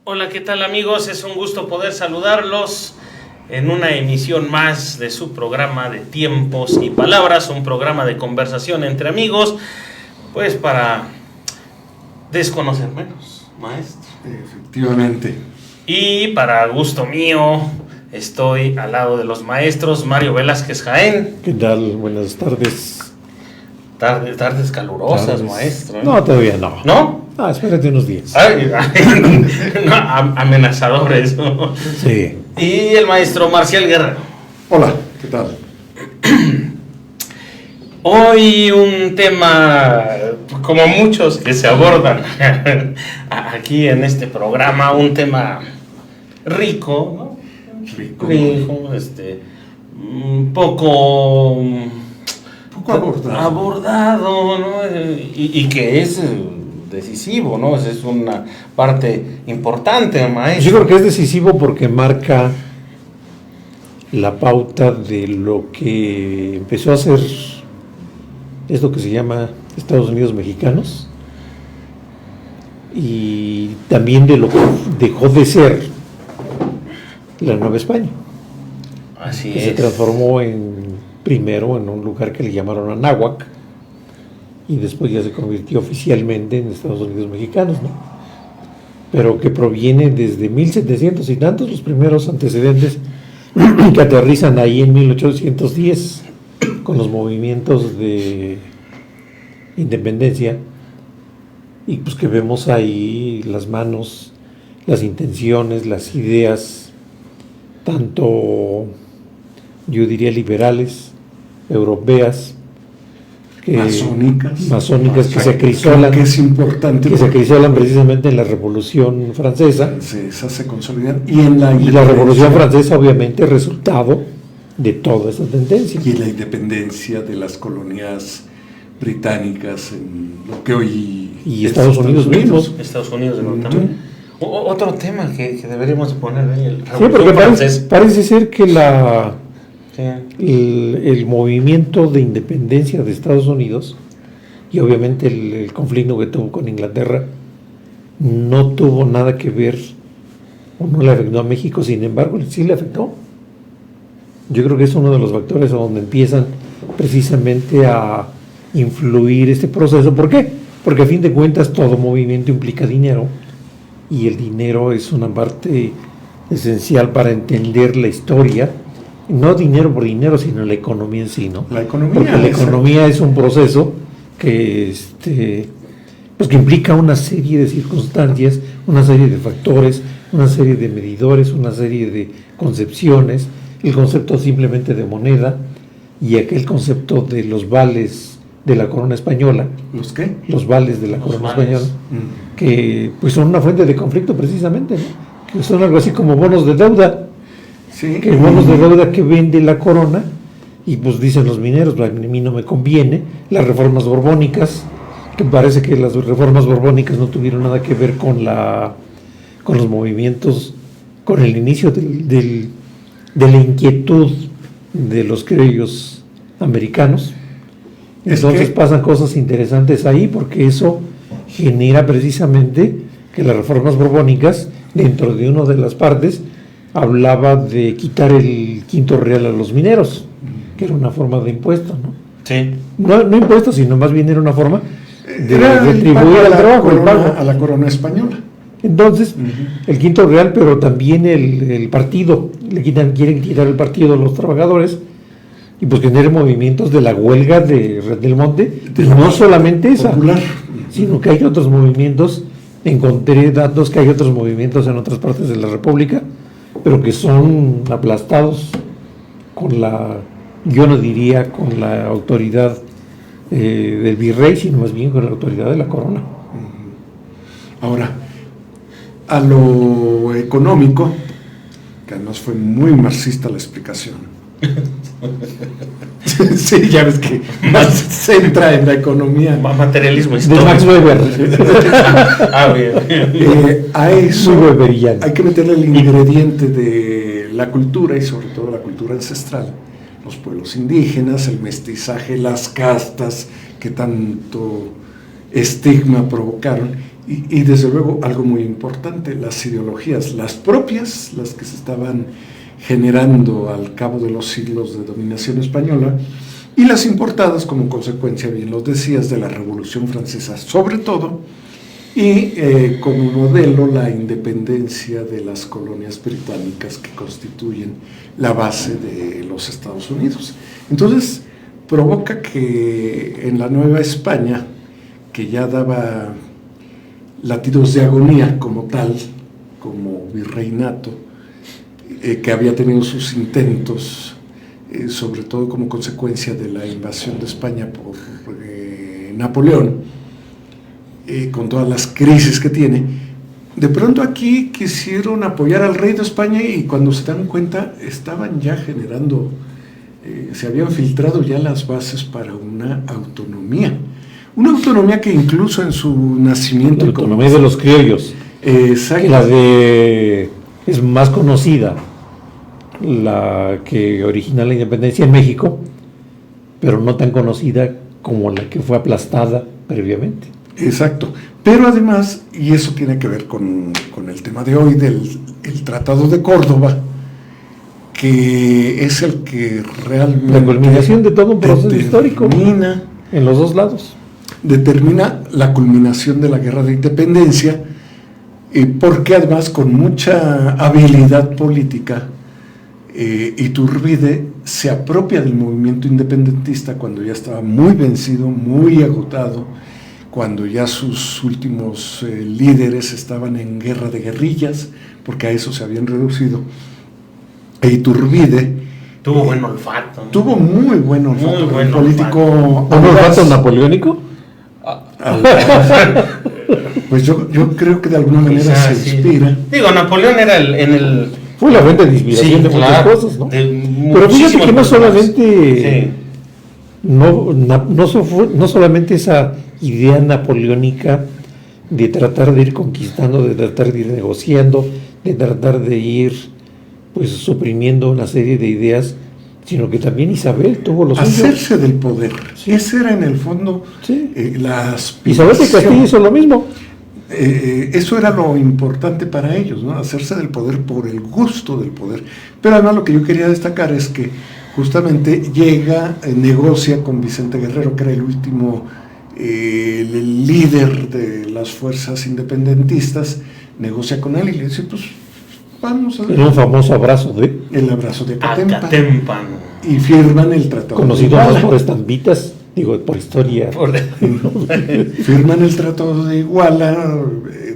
Hola, ¿qué tal amigos? Es un gusto poder saludarlos en una emisión más de su programa de Tiempos y Palabras, un programa de conversación entre amigos, pues para desconocer menos, maestro. Efectivamente. Y para gusto mío, estoy al lado de los maestros Mario Velázquez Jaén. ¿Qué tal? Buenas tardes. Tardes calurosas, Tardes. maestro. No, todavía no. ¿No? Espérate unos días. Ay, no, amenazadores, ¿no? Sí. Y el maestro Marcial Guerrero. Hola, ¿qué tal? Hoy un tema, como muchos que se abordan aquí en este programa, un tema rico, ¿no? Rico. Un poco abordado. ¿no? Y que es decisivo, ¿no? Es una parte importante, maestro. Yo creo que es decisivo porque marca la pauta de lo que empezó a hacer, es lo que se llama Estados Unidos mexicanos, y también de lo que dejó de ser la Nueva España, Así que es. se transformó primero en un lugar que le llamaron Anáhuac, y después ya se convirtió oficialmente en Estados Unidos mexicanos, ¿no? Pero que proviene desde 1700 y tantos, los primeros antecedentes que aterrizan ahí en 1810 con los movimientos de independencia, y pues que vemos ahí las manos, las intenciones, las ideas, tanto yo diría liberales, europeas, masónicas que se acrisolan, que es importante, que se acrisolan precisamente en la Revolución Francesa. Se consolidan y la Revolución Francesa obviamente es resultado de toda esa tendencia. Y la independencia de las colonias británicas en lo que hoy y Estados Unidos mismos. Estados Unidos de Norteamérica. Otro tema que deberíamos poner ahí, el sí, porque parece ser que el movimiento de independencia de Estados Unidos y obviamente el conflicto que tuvo con Inglaterra no tuvo nada que ver o no le afectó a México, sin embargo sí le afectó. Yo creo que es uno de los factores a donde empiezan precisamente a influir este proceso. ¿Por qué? Porque a fin de cuentas todo movimiento implica dinero, y el dinero es una parte esencial para entender la historia. No dinero por dinero, sino la economía en sí, ¿no? La economía. Porque la economía es un proceso que, pues que implica una serie de circunstancias, una serie de factores, una serie de medidores, una serie de concepciones. El concepto simplemente de moneda y aquel concepto de los vales de la corona española. ¿Los qué? Los vales de la corona española, que pues son una fuente de conflicto precisamente, ¿no? Que son algo así como bonos de deuda. Sí. Que bonos de deuda que vende la corona, y pues dicen los mineros, a mí no me conviene. Las reformas borbónicas, que parece que las reformas borbónicas no tuvieron nada que ver con los movimientos, con el inicio de la inquietud de los criollos americanos. Entonces pasan cosas interesantes ahí, porque eso genera precisamente que las reformas borbónicas, dentro de una de las partes, hablaba de quitar el quinto real a los mineros, que era una forma de impuesto, ¿no? Sí. No impuesto, sino más bien era una forma de retribuir al trabajo, el pago a la corona española. Entonces, el quinto real, pero también el partido, quieren quitar el partido a los trabajadores, y pues genera movimientos de la huelga de Red del Monte, y no solamente esa, popular, sino que hay otros movimientos. Encontré datos que hay otros movimientos en otras partes de la República, pero que son aplastados yo no diría con la autoridad del virrey, sino más bien con la autoridad de la corona. Ahora, a lo económico, que además fue muy marxista la explicación. Sí, ya ves que más se centra en la economía. Materialismo histórico. De Max Weber. Bien. A eso muy weberiano. hay que meterle el ingrediente de la cultura, y sobre todo la cultura ancestral. Los pueblos indígenas, el mestizaje, las castas que tanto estigma provocaron, Y desde luego algo muy importante, las ideologías, las propias, las que se estaban generando al cabo de los siglos de dominación española, y las importadas como consecuencia, bien lo decías, de la Revolución Francesa sobre todo, y como modelo la independencia de las colonias británicas que constituyen la base de los Estados Unidos. Entonces provoca que en la Nueva España, que ya daba latidos de agonía como tal, como virreinato, que había tenido sus intentos, sobre todo como consecuencia de la invasión de España por Napoleón, con todas las crisis que tiene, de pronto aquí quisieron apoyar al rey de España y cuando se dan cuenta estaban ya generando, se habían filtrado ya las bases para una autonomía que incluso en su nacimiento... La autonomía de los criollos. Exacto. Es más conocida la que origina la independencia en México, pero no tan conocida como la que fue aplastada previamente. Exacto, pero además, y eso tiene que ver con el tema de hoy el Tratado de Córdoba, que es el que realmente... La culminación de todo un proceso histórico en los dos lados. Determina la culminación de la Guerra de Independencia, porque además con mucha habilidad política, Iturbide se apropia del movimiento independentista cuando ya estaba muy vencido, muy agotado, cuando ya sus últimos líderes estaban en guerra de guerrillas, porque a eso se habían reducido. E Iturbide tuvo buen olfato, ¿no? Tuvo muy buen olfato, muy buen político. ¿Un olfato napoleónico? Pues yo creo que de alguna manera se inspira. Digo, Napoleón era fue la fuente de inspiración de muchas cosas, ¿no? Pero fíjate que no solamente no solamente esa idea napoleónica de tratar de ir conquistando, de tratar de ir negociando, de tratar de ir pues suprimiendo una serie de ideas, sino que también Isabel tuvo los hacerse del poder. Sí. Ese era en el fondo la aspiración. Isabel de Castilla hizo lo mismo. Eso era lo importante para ellos, ¿no? Hacerse del poder por el gusto del poder. Pero además lo que yo quería destacar es que justamente llega, negocia con Vicente Guerrero, que era el último el líder de las fuerzas independentistas, negocia con él y le dice, pues vamos a ver. En un famoso abrazo el abrazo de Acatempan. Y firman el tratado. Conocido más por estampitas, digo, por historia. Firman el tratado de Iguala,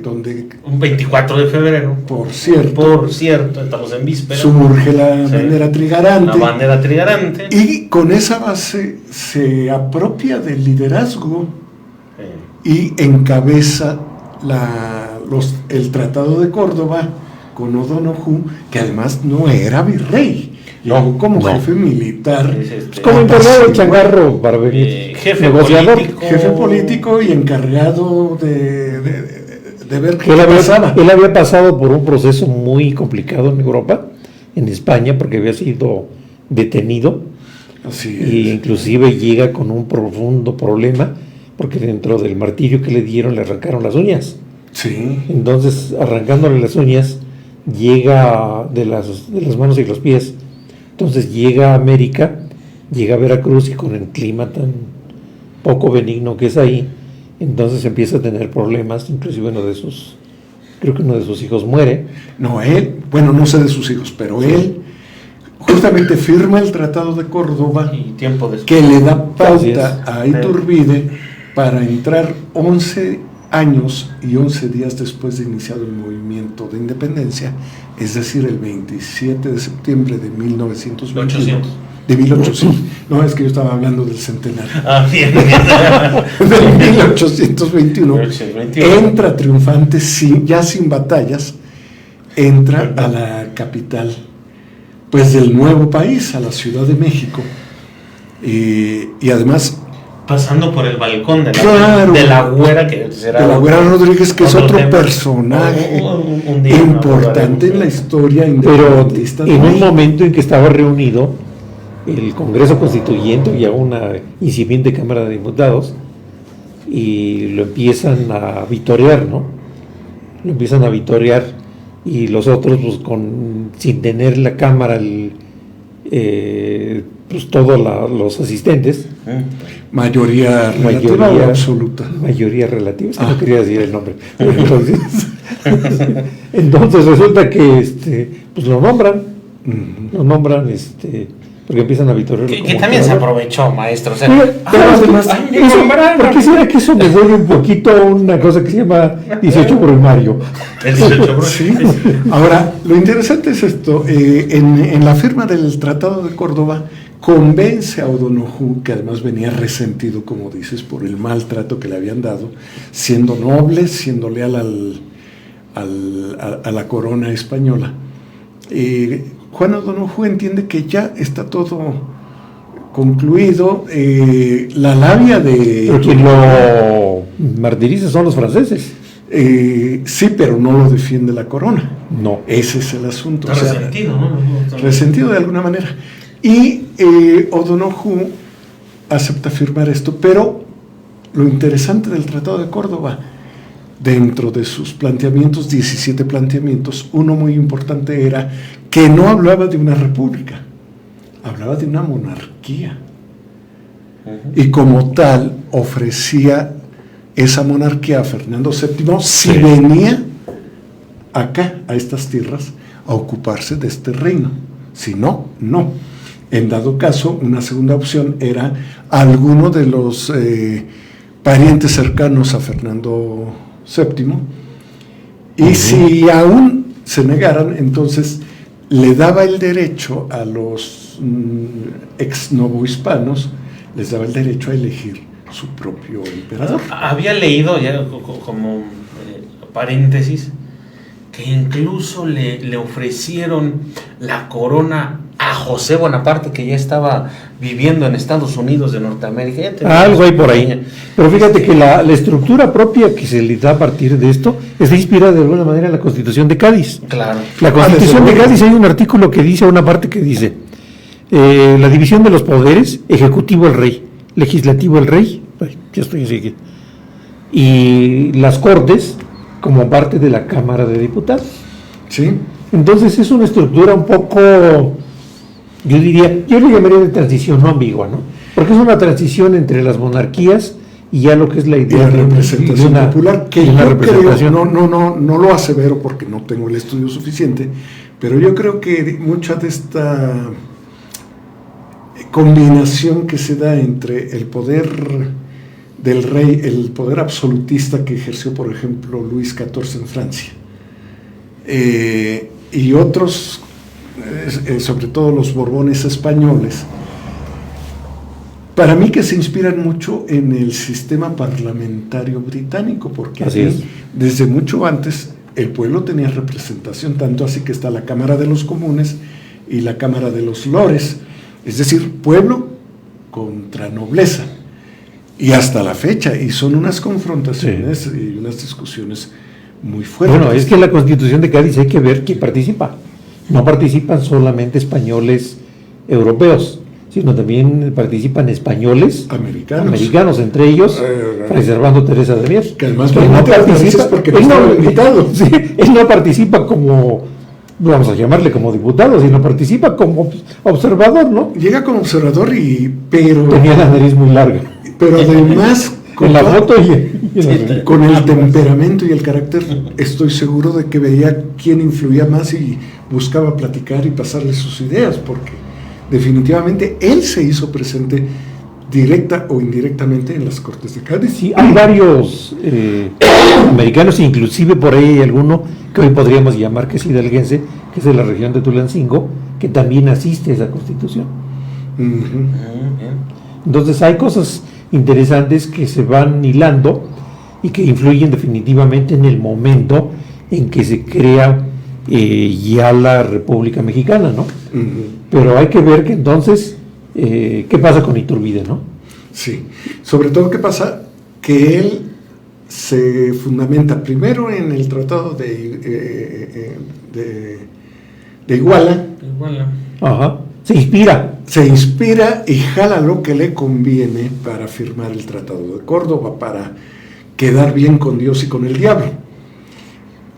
donde... Un 24 de febrero. Por cierto, estamos en víspera. Surge la bandera trigarante. La bandera trigarante. Y con esa base se apropia del liderazgo y encabeza el Tratado de Córdoba con O'Donoghue, que además no era virrey. Como jefe militar. Como encargado del changarro para venir. Jefe político y encargado de ver qué pasaba. Él había pasado por un proceso muy complicado en Europa, en España, porque había sido detenido. Así es. Y inclusive llega con un profundo problema, porque dentro del martillo que le dieron le arrancaron las uñas. Sí. Entonces, arrancándole las uñas, llega de las manos y los pies. Entonces llega a América, llega a Veracruz y con el clima tan poco benigno que es ahí, entonces empieza a tener problemas, inclusive creo que uno de sus hijos muere. No, no sé de sus hijos, pero él justamente firma el Tratado de Córdoba y tiempo después, que le da pauta a Iturbide para entrar 11 años y 11 días después de iniciado el movimiento de independencia, es decir, el 27 de septiembre de 1921. De 1800. No, es que yo estaba hablando del centenario. Bien. De 1821. Entra triunfante, ya sin batallas, entra a la capital, pues del nuevo país, a la Ciudad de México. Y además... pasando por el balcón de la Güera, que será... De la Güera Rodríguez, que es otro personaje importante en la historia independentista. Pero en un momento en que estaba reunido el Congreso Constituyente y a una incipiente Cámara de Diputados, y lo empiezan a vitorear, ¿no? Lo empiezan a vitorear y los otros, pues sin tener la cámara, pues todos los asistentes. ¿Mayoría relativa o absoluta? Mayoría relativa, es que no quería decir el nombre. Entonces resulta que pues lo nombran, porque empiezan a vitorear. Que también se aprovechó, maestro. O sea, ¿por qué será que eso me vuelve un poquito a una cosa que se llama 18 brumario? El 18 brumario. Sí. Ahora, lo interesante es esto. En la firma del Tratado de Córdoba, convence a O'Donoghue, que además venía resentido, como dices, por el maltrato que le habían dado, siendo noble, siendo leal a la corona española. Juan O'Donoghue entiende que ya está todo concluido. La labia de... Pero quien lo martiriza son los franceses. Sí, pero no lo defiende la corona. No. Ese es el asunto. Está resentido, ¿no? Resentido de alguna manera. Y O'Donoghue acepta firmar esto, pero lo interesante del Tratado de Córdoba, dentro de sus planteamientos, 17 planteamientos, uno muy importante era que no hablaba de una república, hablaba de una monarquía. Y como tal ofrecía esa monarquía a Fernando VII si venía acá, a estas tierras, a ocuparse de este reino. Si no, no. En dado caso, una segunda opción era alguno de los parientes cercanos a Fernando VII, y si aún se negaran, entonces le daba el derecho a los ex novohispanos, les daba el derecho a elegir su propio emperador. Había leído, ya como paréntesis, que incluso le ofrecieron la corona a José Bonaparte, que ya estaba viviendo en Estados Unidos de Norteamérica. Algo hay por ahí. Pero fíjate que la estructura propia que se le da a partir de esto está inspirada de alguna manera en la Constitución de Cádiz. Claro. La Constitución de Cádiz, hay un artículo que dice, una parte que dice, la división de los poderes: ejecutivo el rey, legislativo el rey, ya estoy así, y las Cortes como parte de la Cámara de Diputados. Sí. Entonces es una estructura un poco, yo le llamaría de transición no ambigua, ¿no? Porque es una transición entre las monarquías y ya lo que es la idea de representación popular, que yo creo, no lo asevero porque no tengo el estudio suficiente, pero yo creo que mucha de esta combinación que se da entre el poder del rey, el poder absolutista que ejerció, por ejemplo, Luis XIV en Francia, y otros, sobre todo los Borbones españoles, para mí que se inspiran mucho en el sistema parlamentario británico, porque aquí, desde mucho antes, el pueblo tenía representación, tanto así que está la Cámara de los Comunes y la Cámara de los Lores, es decir, pueblo contra nobleza. Y hasta la fecha, y son unas confrontaciones y unas discusiones muy fuertes. Bueno, es que en la Constitución de Cádiz hay que ver quién participa. No participan solamente españoles europeos, sino también participan españoles americanos, entre ellos Fray Servando Teresa de Mier. Que además no participa porque no estaba invitado. Sí, él no participa como, vamos a llamarle como diputado, sino participa como observador, ¿no? Llega como observador, pero tenía la nariz muy larga. Pero además, con la foto con el temperamento y el carácter, estoy seguro de que veía quién influía más y buscaba platicar y pasarle sus ideas, porque definitivamente él se hizo presente directa o indirectamente en las Cortes de Cádiz. Sí, hay varios americanos, inclusive por ahí hay alguno que hoy podríamos llamar que es hidalguense, que es de la región de Tulancingo, que también asiste a esa Constitución. Entonces hay cosas interesantes que se van hilando y que influyen definitivamente en el momento en que se crea ya la República Mexicana, ¿no? Pero hay que ver que entonces qué pasa con Iturbide, ¿no? Sí, sobre todo qué pasa que él se fundamenta primero en el Tratado de Iguala. Ajá. Se inspira y jala lo que le conviene para firmar el Tratado de Córdoba, para quedar bien con Dios y con el diablo.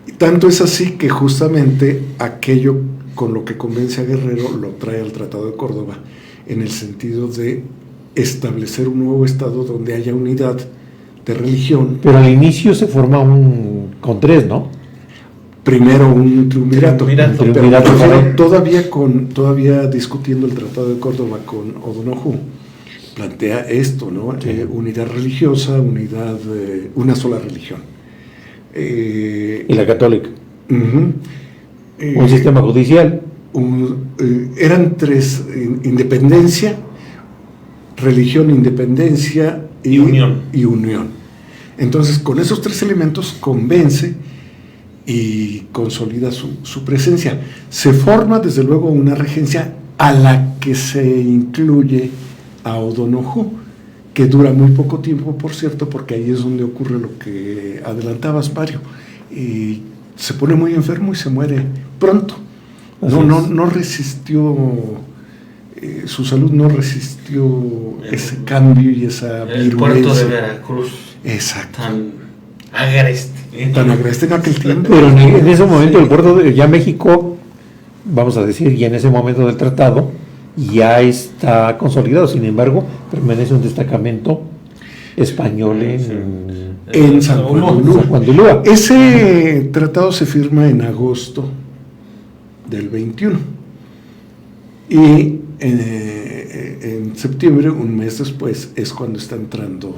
Y tanto es así que justamente aquello con lo que convence a Guerrero lo trae al Tratado de Córdoba, en el sentido de establecer un nuevo estado donde haya unidad de religión. Pero al inicio se forma con 3, ¿no? Primero un triunvirato, pero todavía discutiendo el Tratado de Córdoba con O'Donoghue, plantea esto, ¿no? Sí. Unidad religiosa, una sola religión. Y la católica. Uh-huh. Un sistema judicial. Eran 3, independencia, religión, independencia y unión. Entonces, con esos 3 elementos convence y consolida su presencia. Se forma, desde luego, una regencia a la que se incluye a O'Donoghue, que dura muy poco tiempo, por cierto, porque ahí es donde ocurre lo que adelantabas, Mario. Y se pone muy enfermo y se muere pronto. No resistió, su salud no resistió ese cambio y esa virulencia. El puerto de Veracruz. Exacto. Tan agreste en aquel tiempo. Pero en ese momento el puerto de ya México, vamos a decir, ya en ese momento del tratado, ya está consolidado. Sin embargo, permanece un destacamento español en San Juan de Ulúa. Ese tratado se firma en agosto del 21 y en septiembre, un mes después, es cuando está entrando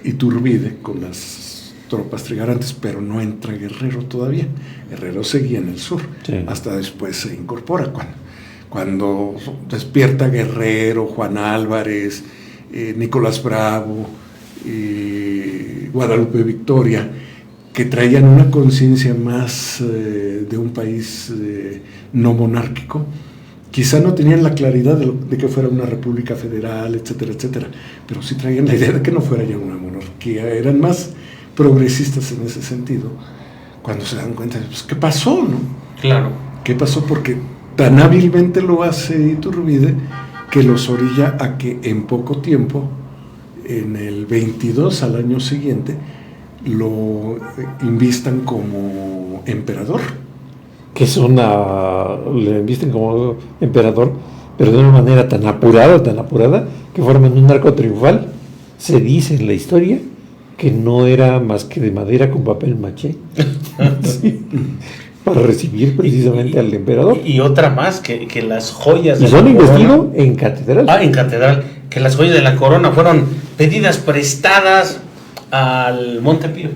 Iturbide con las tropas trigarantes, pero no entra Guerrero todavía. Guerrero seguía en el sur, sí. Hasta después se incorpora cuando despierta Guerrero, Juan Álvarez, Nicolás Bravo, Guadalupe Victoria, que traían una conciencia más de un país no monárquico. Quizá no tenían la claridad de que fuera una república federal, etcétera, etcétera, pero sí traían la idea de que no fuera ya una monarquía. Eran más progresistas en ese sentido, cuando se dan cuenta de, pues, ¿qué pasó, no? Claro. ¿Qué pasó? Porque tan hábilmente lo hace Iturbide que los orilla a que en poco tiempo, en el 22, al año siguiente, lo invistan como emperador. Que le invisten como emperador, pero de una manera tan apurada, que forman un arco triunfal. Se dice en la historia que no era más que de madera con papel maché. Sí, para recibir precisamente al emperador. Y otra más, que las joyas... Y son investidos en catedral. En catedral, que las joyas de la corona fueron pedidas prestadas al Monte Pío,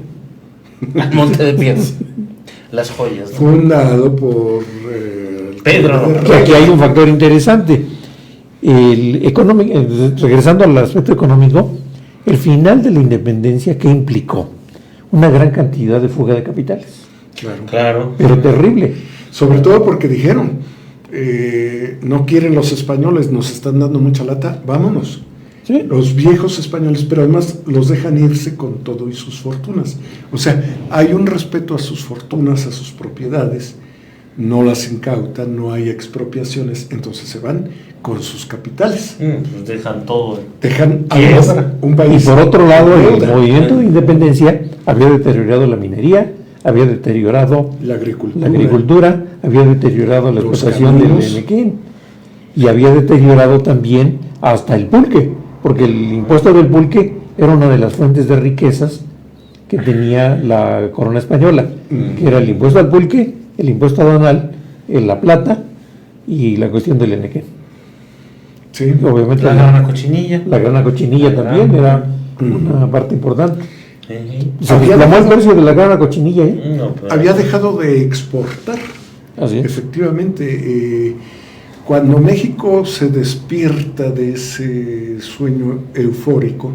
al Monte de Piedras. Las joyas, ¿no? Fundado por Pedro. Que aquí hay un factor interesante. Regresando al aspecto económico, el final de la independencia, ¿qué implicó? Una gran cantidad de fuga de capitales. Claro. Pero terrible. Sobre todo porque dijeron, no quieren los españoles, nos están dando mucha lata, vámonos. ¿Sí? Los viejos españoles, pero además los dejan irse con todo y sus fortunas. O sea, hay un respeto a sus fortunas, a sus propiedades, no las incautan, no hay expropiaciones, entonces se van con sus capitales. Pues dejan todo. Dejan un país. Y por otro lado, el movimiento de independencia había deteriorado la minería, había deteriorado la agricultura, había deteriorado la explotación del Enequén y había deteriorado también hasta el pulque. Porque el impuesto del pulque era una de las fuentes de riquezas que tenía la corona española, que era el impuesto al pulque, el impuesto aduanal, la plata y la cuestión del enequén. Sí, obviamente la grana cochinilla. La grana cochinilla también era una parte importante. Se desplomó el precio de la grana cochinilla. Había dejado de exportar. Así es. Efectivamente. Cuando México se despierta de ese sueño eufórico,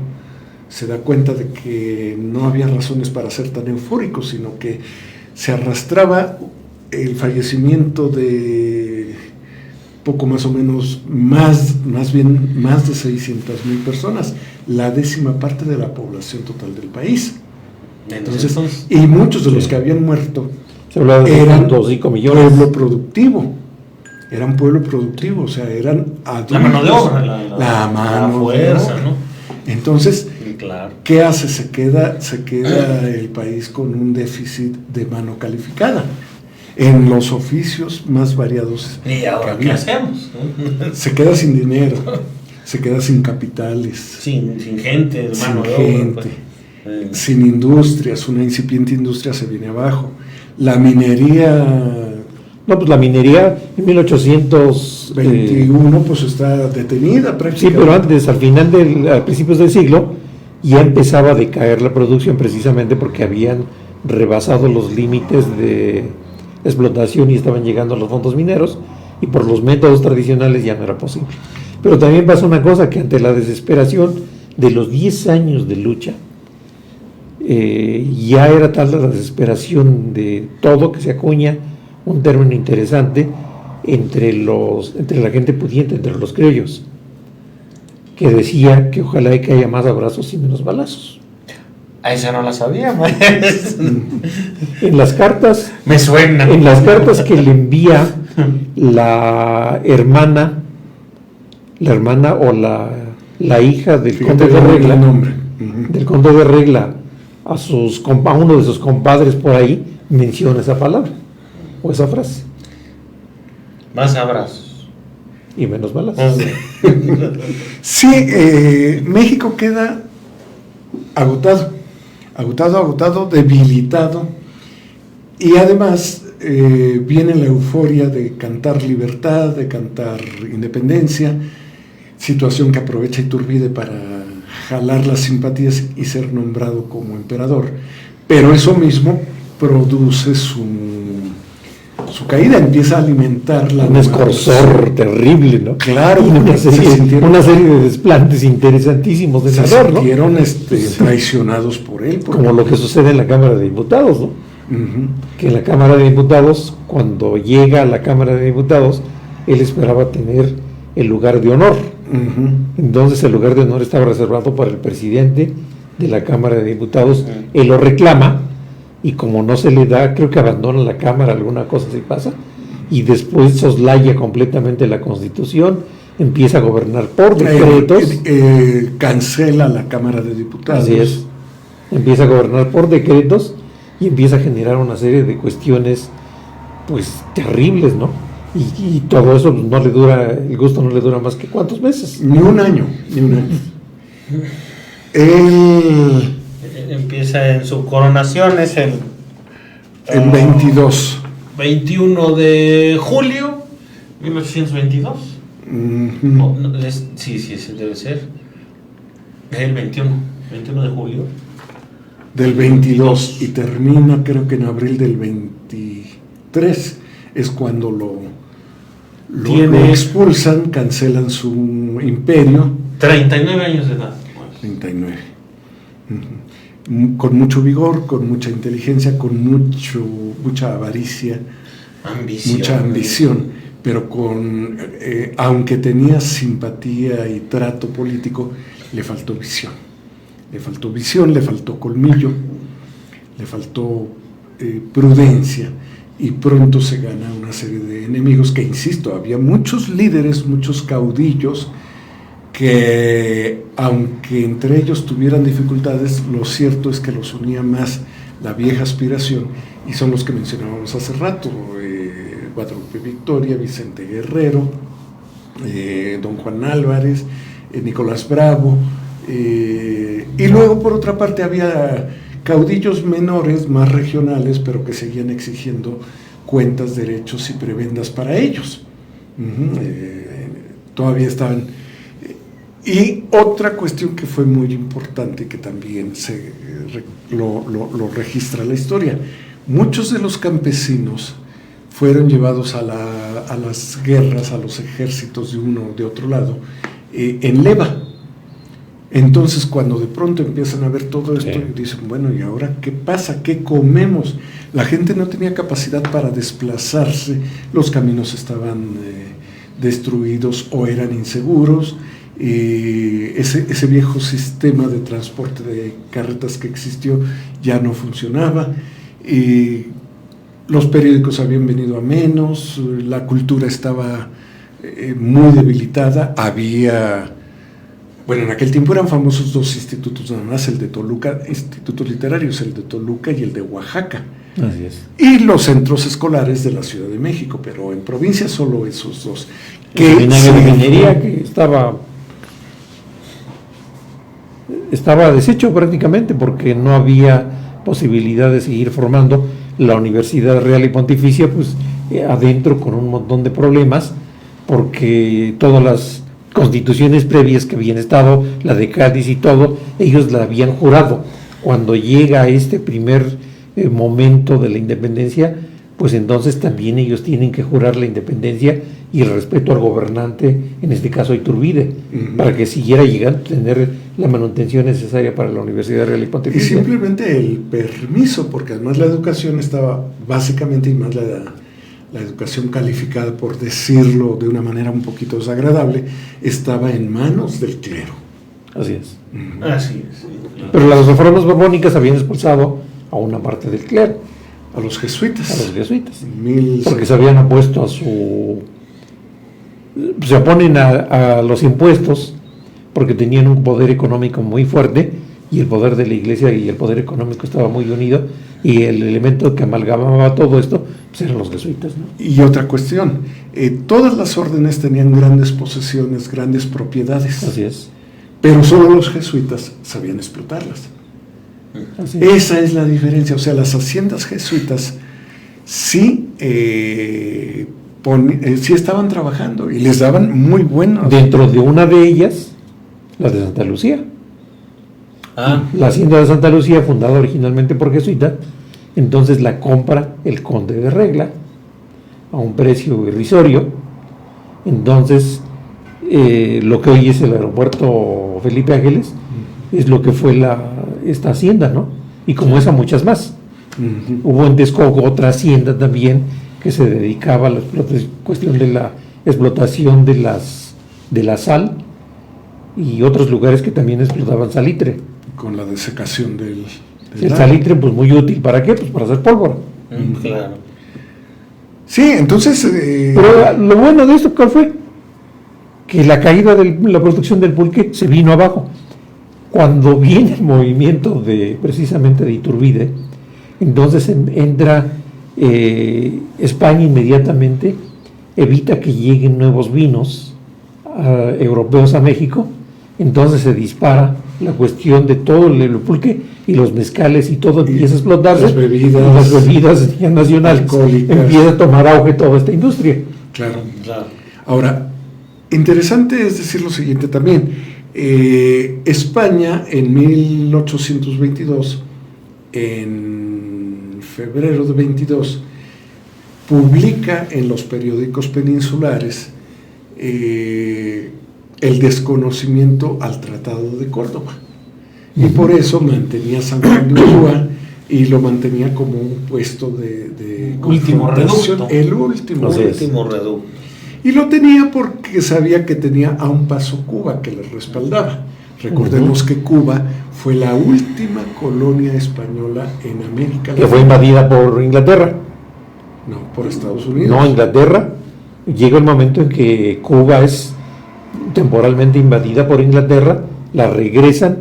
se da cuenta de que no había razones para ser tan eufórico, sino que se arrastraba el fallecimiento de poco más o menos, más de 600,000 personas, la 10ª parte de la población total del país. Entonces, y muchos de los que habían muerto se hablaba de eran 2,5 millones. Pueblo productivo. era un pueblo productivo, o sea, eran adultos. La mano de obra, la mano fuerza, de obra. ¿no? Entonces, Claro. ¿qué hace? Se queda el país con un déficit de mano calificada en los oficios más variados. ¿Y ahora qué hacemos? Se queda sin dinero, se queda sin capitales, Sin gente, mano de gente, obra. Pues. sin industrias, una incipiente industria se viene abajo. La minería No, pues la minería en 1821 pues está detenida sí, prácticamente. pero antes, a principios del siglo, ya empezaba a decaer la producción precisamente porque habían rebasado los límites de explotación y estaban llegando a los fondos mineros, y por los métodos tradicionales ya no era posible. Pero también pasa una cosa, que ante la desesperación de los 10 años de lucha, ya era tal la desesperación de todo que se acuña un término interesante entre la gente pudiente, entre los criollos, que decía que ojalá y que haya más abrazos y menos balazos. A esa no la sabía, En las cartas, me suena. en las cartas que le envía la hermana o la hija del Fíjate conde de el Regla, nombre. del conde de Regla, a uno de sus compadres por ahí, menciona esa palabra o esa frase. Más abrazos. Y menos balazos. Sí, México queda agotado, debilitado, y además viene la euforia de cantar libertad, de cantar independencia, situación que aprovecha Iturbide para jalar las simpatías y ser nombrado como emperador, pero eso mismo produce su caída, empieza a alimentar la Un escorzor terrible, ¿no? Claro, y una serie de desplantes interesantísimos de se narrar, ¿no? sintieron traicionados por él. Como lo que sucede en la Cámara de Diputados, ¿no? Que en la Cámara de Diputados, cuando llega a la Cámara de Diputados, él esperaba tener el lugar de honor. Entonces el lugar de honor estaba reservado para el presidente de la Cámara de Diputados. Él lo reclama, y como no se le da, creo que abandona la Cámara, alguna cosa así pasa, y después soslaya completamente la Constitución, empieza a gobernar por decretos. Cancela la Cámara de Diputados. Así es. Empieza a gobernar por decretos y empieza a generar una serie de cuestiones pues terribles, ¿no? Y todo eso no le dura, el gusto no le dura más que ¿cuántos meses? Ni un año. Él Empieza en su coronación, es el 22. 21 de julio 1822. No, sí, ese debe ser. El 21 de julio. Del 22 y termina creo que en abril del 23 es cuando lo expulsan, cancelan su imperio. 39 años de edad. 39. Con mucho vigor, con mucha inteligencia, con mucha avaricia, mucha ambición, pero aunque tenía simpatía y trato político, le faltó visión. Le faltó colmillo, le faltó prudencia, y pronto se gana una serie de enemigos que, insisto, había muchos líderes, muchos caudillos, que aunque entre ellos tuvieran dificultades, lo cierto es que los unía más la vieja aspiración, y son los que mencionábamos hace rato: Guadalupe Victoria, Vicente Guerrero, don Juan Álvarez, Nicolás Bravo, y luego por otra parte había caudillos menores, más regionales, pero que seguían exigiendo cuentas, derechos y prebendas para ellos. Todavía estaban. Y otra cuestión que fue muy importante, que también lo registra la historia: muchos de los campesinos fueron llevados a las guerras, a los ejércitos de uno o de otro lado, en leva. Entonces, cuando de pronto empiezan a ver todo esto, sí, dicen, bueno, ¿y ahora qué pasa? ¿Qué comemos? La gente no tenía capacidad para desplazarse, los caminos estaban destruidos o eran inseguros, ese viejo sistema de transporte de carretas que existió ya no funcionaba, los periódicos habían venido a menos, la cultura estaba muy debilitada, había... Bueno, en aquel tiempo eran famosos dos institutos nada más, el de Toluca, institutos literarios, el de Toluca y el de Oaxaca. Así es. Y los centros escolares de la Ciudad de México, pero en provincia solo esos dos. El seminario de minería que estaba deshecho prácticamente porque no había posibilidad de seguir formando. La Universidad Real y Pontificia, pues adentro con un montón de problemas, porque todas las constituciones previas que habían estado, la de Cádiz y todo, ellos la habían jurado. Cuando llega este primer momento de la independencia, pues entonces también ellos tienen que jurar la independencia y el respeto al gobernante, en este caso a Iturbide, para que siguiera llegando a tener la manutención necesaria para la Universidad Real y Pontificia. Y simplemente el permiso, porque además la educación estaba básicamente, y más la educación calificada, por decirlo de una manera un poquito desagradable, estaba en manos del clero. Así es. Así es. Pero las reformas borbónicas habían expulsado a una parte del clero. A los jesuitas. A los jesuitas. Porque se habían opuesto a su... Se oponen a los impuestos porque tenían un poder económico muy fuerte, y el poder de la iglesia y el poder económico estaba muy unido, y el elemento que amalgamaba todo esto pues eran los jesuitas, ¿no? Y otra cuestión, todas las órdenes tenían grandes posesiones, grandes propiedades. Así es. Pero solo los jesuitas sabían explotarlas. Así es. Esa es la diferencia. O sea, las haciendas jesuitas sí, sí estaban trabajando y les daban muy buenos. Dentro de una de ellas, la de Santa Lucía. La hacienda de Santa Lucía, fundada originalmente por jesuitas, entonces la compra el conde de Regla a un precio irrisorio. Entonces, lo que hoy es el aeropuerto Felipe Ángeles es lo que fue esta hacienda, ¿no? Y como esa, muchas más. Hubo en Texcoco otra hacienda también que se dedicaba a la cuestión de la explotación de la sal, y otros lugares que también explotaban salitre. Con la desecación del el salitre, pues muy útil. ¿Para qué? Pues para hacer pólvora. Claro. Sí, entonces... Pero lo bueno de esto, ¿cuál fue? Que la caída de la producción del pulque se vino abajo. Cuando viene el movimiento precisamente de Iturbide, entonces entra España inmediatamente, evita que lleguen nuevos vinos europeos a México. Entonces se dispara la cuestión de todo el pulque y los mezcales, y todo empieza a explotarse. Las bebidas nacionales, alcohólicas. Empieza a tomar auge toda esta industria. Claro. Ahora, interesante es decir lo siguiente también. España en 1822, en febrero de 22, publica en los periódicos peninsulares el desconocimiento al Tratado de Córdoba, y por eso mantenía San Juan de Ulúa y lo mantenía como un puesto de último reducto. El último reducto. Y lo tenía porque sabía que tenía a un paso Cuba que le respaldaba. Recordemos que Cuba fue la última colonia española en América Latina. Que fue invadida por Inglaterra. No, por Estados Unidos. No, Inglaterra. Llega el momento en que Cuba es temporalmente invadida por Inglaterra, la regresan,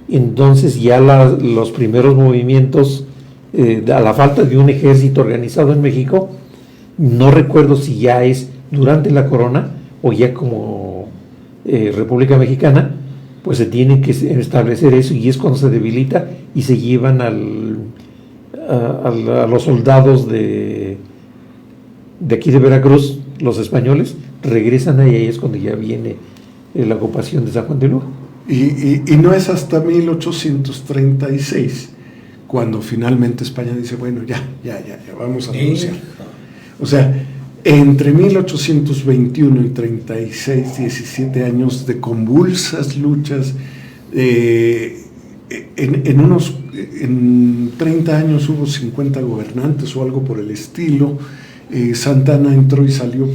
entonces ya los primeros movimientos, a la falta de un ejército organizado en México, no recuerdo si ya es durante la corona o ya como República Mexicana, pues se tiene que establecer eso, y es cuando se debilita y se llevan a los soldados de aquí de Veracruz, los españoles, regresan ahí, y es cuando ya viene la ocupación de San Juan de Ulúa. Y no es hasta 1836 cuando finalmente España dice, bueno, ya vamos a renunciar. O sea, entre 1821 y 36, 17 años de convulsas luchas, en 30 años hubo 50 gobernantes o algo por el estilo. Santa Anna entró y salió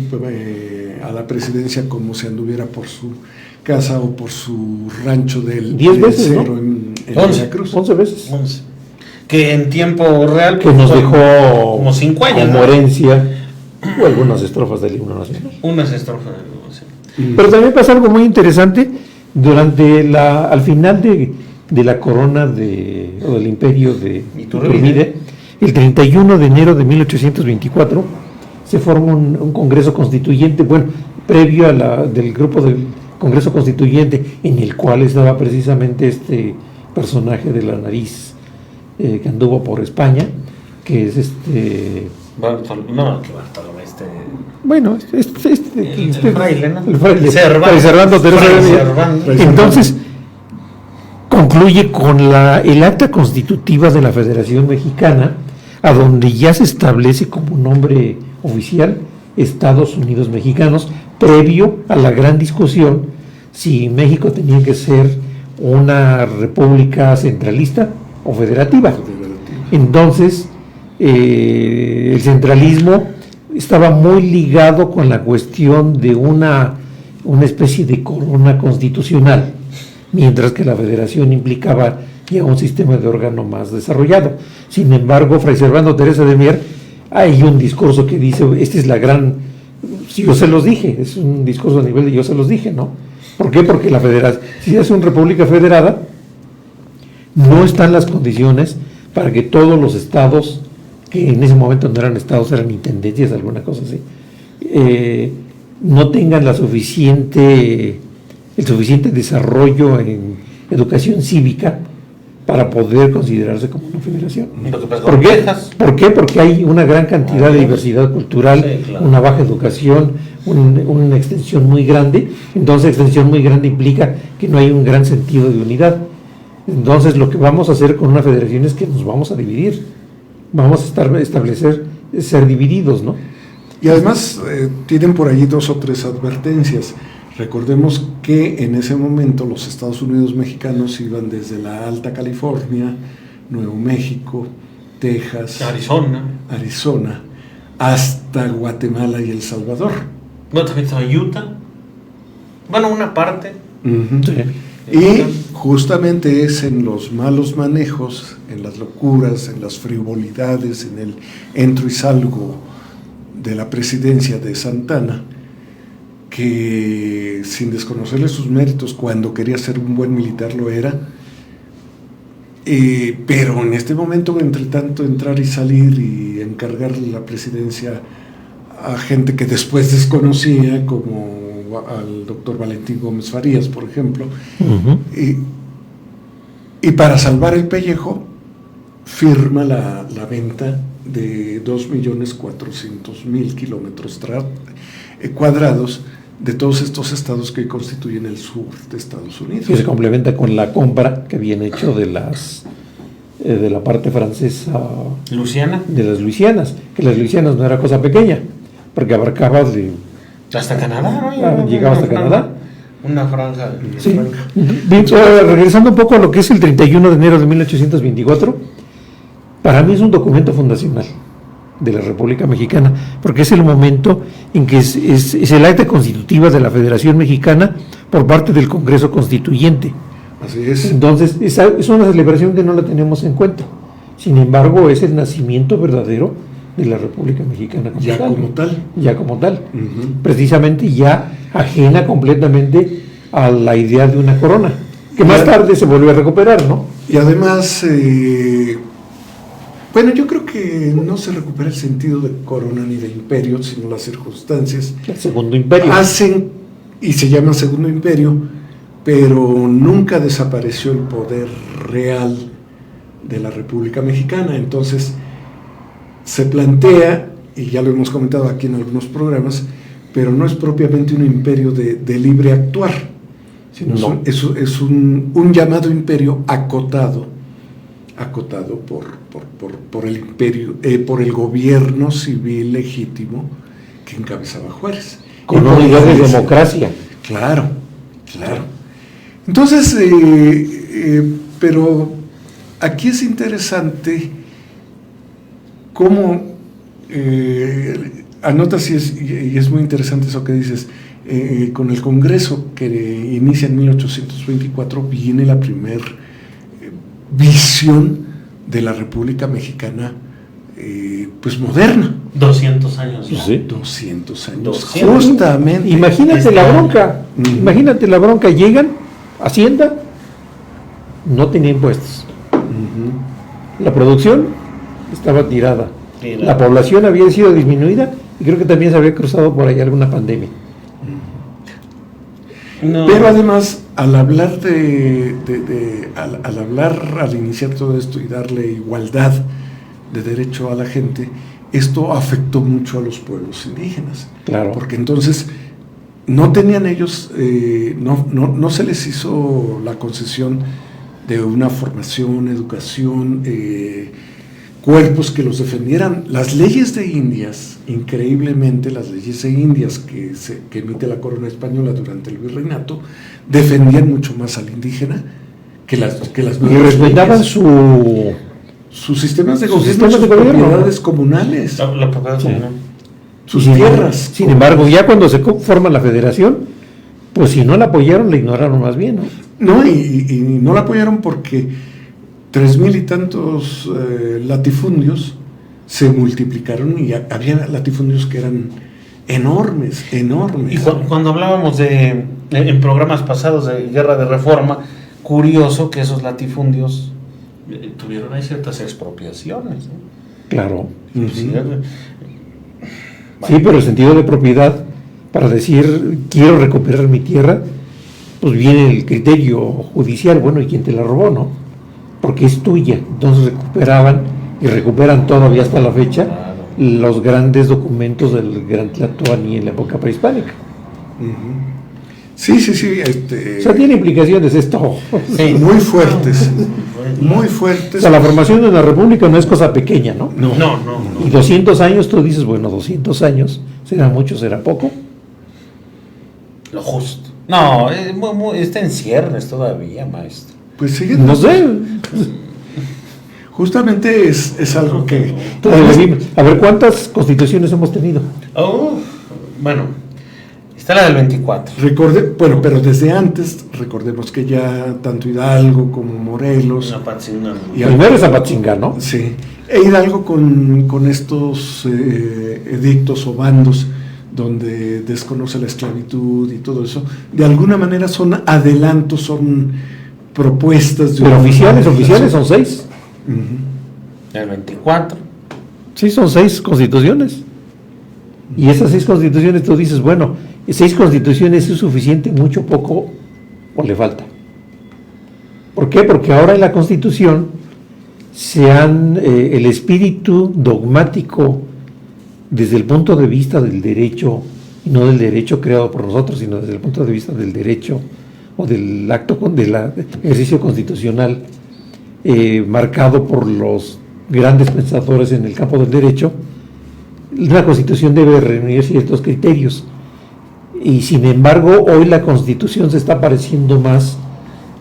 a la presidencia como si anduviera por su casa o por su rancho del 10 veces, Cerro, ¿no? en Veracruz. 11 veces. 11. que en tiempo real que nos fueron dejó como 5 años, como ¿no? herencia o algunas estrofas del himno nacional. Unas estrofas de nuevo, sí. Pero también pasa algo muy interesante al final de la corona o del imperio de Iturbide, el 31 de enero de 1824 se forma un congreso constituyente, bueno, previo del grupo del congreso constituyente, en el cual estaba precisamente este personaje de la nariz que anduvo por España, que es bueno, el fraile, ¿no? El fraile, Servando. Servando Teresa de Mier. Servando. Entonces, concluye con el acta constitutiva de la Federación Mexicana, a donde ya se establece como nombre oficial Estados Unidos Mexicanos, previo a la gran discusión si México tenía que ser una república centralista o federativa. Entonces, el centralismo estaba muy ligado con la cuestión de una especie de corona constitucional, mientras que la federación implicaba ya un sistema de órgano más desarrollado. Sin embargo, Fray Servando Teresa de Mier, hay un discurso que dice, esta es la gran, si yo se los dije, es un discurso a nivel de yo se los dije, ¿no? ¿Por qué? Porque la federación, si es una república federada, no están las condiciones para que todos los estados, que en ese momento no eran estados, eran intendencias, alguna cosa así, no tengan el suficiente desarrollo en educación cívica para poder considerarse como una federación. ¿Por qué? ¿Por qué? Porque hay una gran cantidad de diversidad cultural, sí, claro, una baja educación, una extensión muy grande. Entonces, extensión muy grande implica que no hay un gran sentido de unidad. Entonces, lo que vamos a hacer con una federación es que nos vamos a dividir. Vamos a establecer ser divididos, ¿no? Y además tienen por allí 2 o 3 advertencias. Recordemos que en ese momento los Estados Unidos mexicanos iban desde la Alta California, Nuevo México, Texas, Arizona, hasta Guatemala y El Salvador. Bueno, también estaba Utah. Bueno, una parte. Uh-huh. Sí. Y justamente es en los malos manejos, en las locuras, en las frivolidades, en el entro y salgo de la presidencia de Santana, que sin desconocerle sus méritos, cuando quería ser un buen militar lo era, pero en este momento, entre tanto entrar y salir y encargarle la presidencia a gente que después desconocía, como al doctor Valentín Gómez Farías, por ejemplo, uh-huh, y para salvar el pellejo firma la venta de 2.400.000 kilómetros cuadrados de todos estos estados que constituyen el sur de Estados Unidos. Que se complementa con la compra que habían hecho de la parte francesa Luisiana, de las Luisianas, que las Luisianas no era cosa pequeña, porque abarcaba hasta Canadá, ¿no? Llegaba hasta Canadá. Una franja. Sí. Regresando un poco a lo que es el 31 de enero de 1824, para mí es un documento fundacional de la República Mexicana, porque es el momento en que es el acta constitutiva de la Federación Mexicana por parte del Congreso Constituyente. Así es. Entonces, es una celebración que no la tenemos en cuenta. Sin embargo, es el nacimiento verdadero de la República Mexicana como tal. Uh-huh. Precisamente ya ajena completamente a la idea de una corona, que más tarde se volvió a recuperar, ¿no? Y además, bueno, yo creo que no se recupera el sentido de corona ni de imperio, sino las circunstancias. El Segundo Imperio. Hacen, y se llama Segundo Imperio, pero nunca desapareció el poder real de la República Mexicana. Entonces, se plantea, y ya lo hemos comentado aquí en algunos programas, pero no es propiamente un imperio de libre actuar, sino no, es un llamado imperio acotado por el imperio, por el gobierno civil legítimo que encabezaba Juárez. Con una idea de democracia. Claro. Entonces, pero aquí es interesante cómo anotas, y es muy interesante eso que dices, con el Congreso que inicia en 1824 viene la primer visión de la República Mexicana, pues moderna. 200 años. ¿No? Sí. 200 años. 200. Justamente. Imagínate la bronca. Imagínate la bronca. Llegan, Hacienda, no tenía impuestos. La producción estaba tirada. La población había sido disminuida y creo que también se había cruzado por ahí alguna pandemia. No. Pero además, al hablar al iniciar todo esto y darle igualdad de derecho a la gente, esto afectó mucho a los pueblos indígenas. Claro. Porque entonces no tenían ellos, no se les hizo la concesión de una formación, educación, cuerpos que los defendieran. Las leyes de Indias, increíblemente las leyes de Indias que emite la corona española durante el virreinato, defendían mucho más al indígena que las Y respetaban sus sistemas de sus gobierno, sistemas sus de gobierno. propiedades comunales, La propiedad Sí. comunal. sus Sin- tierras. Sin embargo, ya cuando se forma la federación, pues si no la apoyaron, la ignoraron más bien, ¿no? No, y no la apoyaron porque 3,000 y tantos latifundios se multiplicaron y había latifundios que eran enormes. Y cuando hablábamos en programas pasados de guerra de reforma, curioso que esos latifundios tuvieron ahí ciertas expropiaciones, ¿no? Claro. Ujú. Sí, Sí, pero el sentido de propiedad, para decir quiero recuperar mi tierra, pues viene el criterio judicial, bueno, ¿y quién te la robó, no? Porque es tuya. Entonces recuperaban y recuperan todavía hasta la fecha Claro. los grandes documentos del Gran Tlatoani en la época prehispánica. Ujú. Sí. O sea, tiene implicaciones esto. Sí. Muy fuertes, muy O fuertes. sea, la formación de una república no es cosa pequeña, ¿no? No. Y 200 años, tú dices, bueno, 200 años, ¿será mucho, será poco? Lo justo. No, está en ciernes todavía, maestro. Pues siguen. No sé. Justamente es algo que. A ver, ¿cuántas constituciones hemos tenido? Bueno, está la del 24. Bueno, pero desde antes, recordemos que ya tanto Hidalgo como Morelos. Y Primero es Apatzingán, ¿no? Sí, e Hidalgo con estos edictos o bandos donde desconoce la esclavitud y todo eso, de alguna manera son adelantos, son propuestas de Pero una oficiales modernización. son 6. Ujú. El 24. Sí, son 6 constituciones. Y esas 6 constituciones tú dices, bueno, 6 constituciones es suficiente, mucho, poco, o le falta. ¿Por qué? Porque ahora en la Constitución el espíritu dogmático desde el punto de vista del derecho, y no del derecho creado por nosotros, sino desde el punto de vista del derecho o del acto del ejercicio constitucional marcado por los grandes pensadores en el campo del derecho, la Constitución debe reunir ciertos criterios. Y sin embargo, hoy la Constitución se está pareciendo más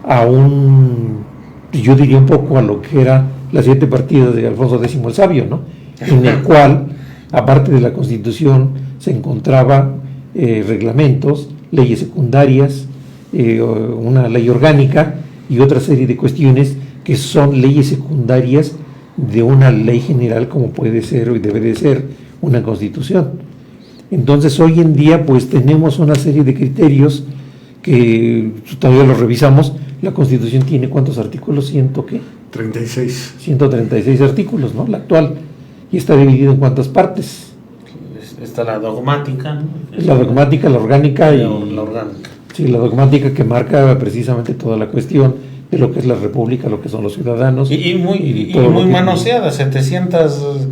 a yo diría un poco a lo que era las 7 partidas de Alfonso X el Sabio, ¿no? En el cual, aparte de la Constitución, se encontraba reglamentos, leyes secundarias, una ley orgánica y otra serie de cuestiones que son leyes secundarias de una ley general como puede ser y debe de ser una Constitución. Entonces hoy en día pues tenemos una serie de criterios que todavía los revisamos. La Constitución tiene ¿cuántos artículos? 36. 136 artículos, ¿no? La actual. Y está dividido en ¿cuántas partes? Está la dogmática, ¿no? La dogmática, la orgánica y... La orgánica. Sí, la dogmática que marca precisamente toda la cuestión de lo que es la república, lo que son los ciudadanos. Y muy manoseada, 700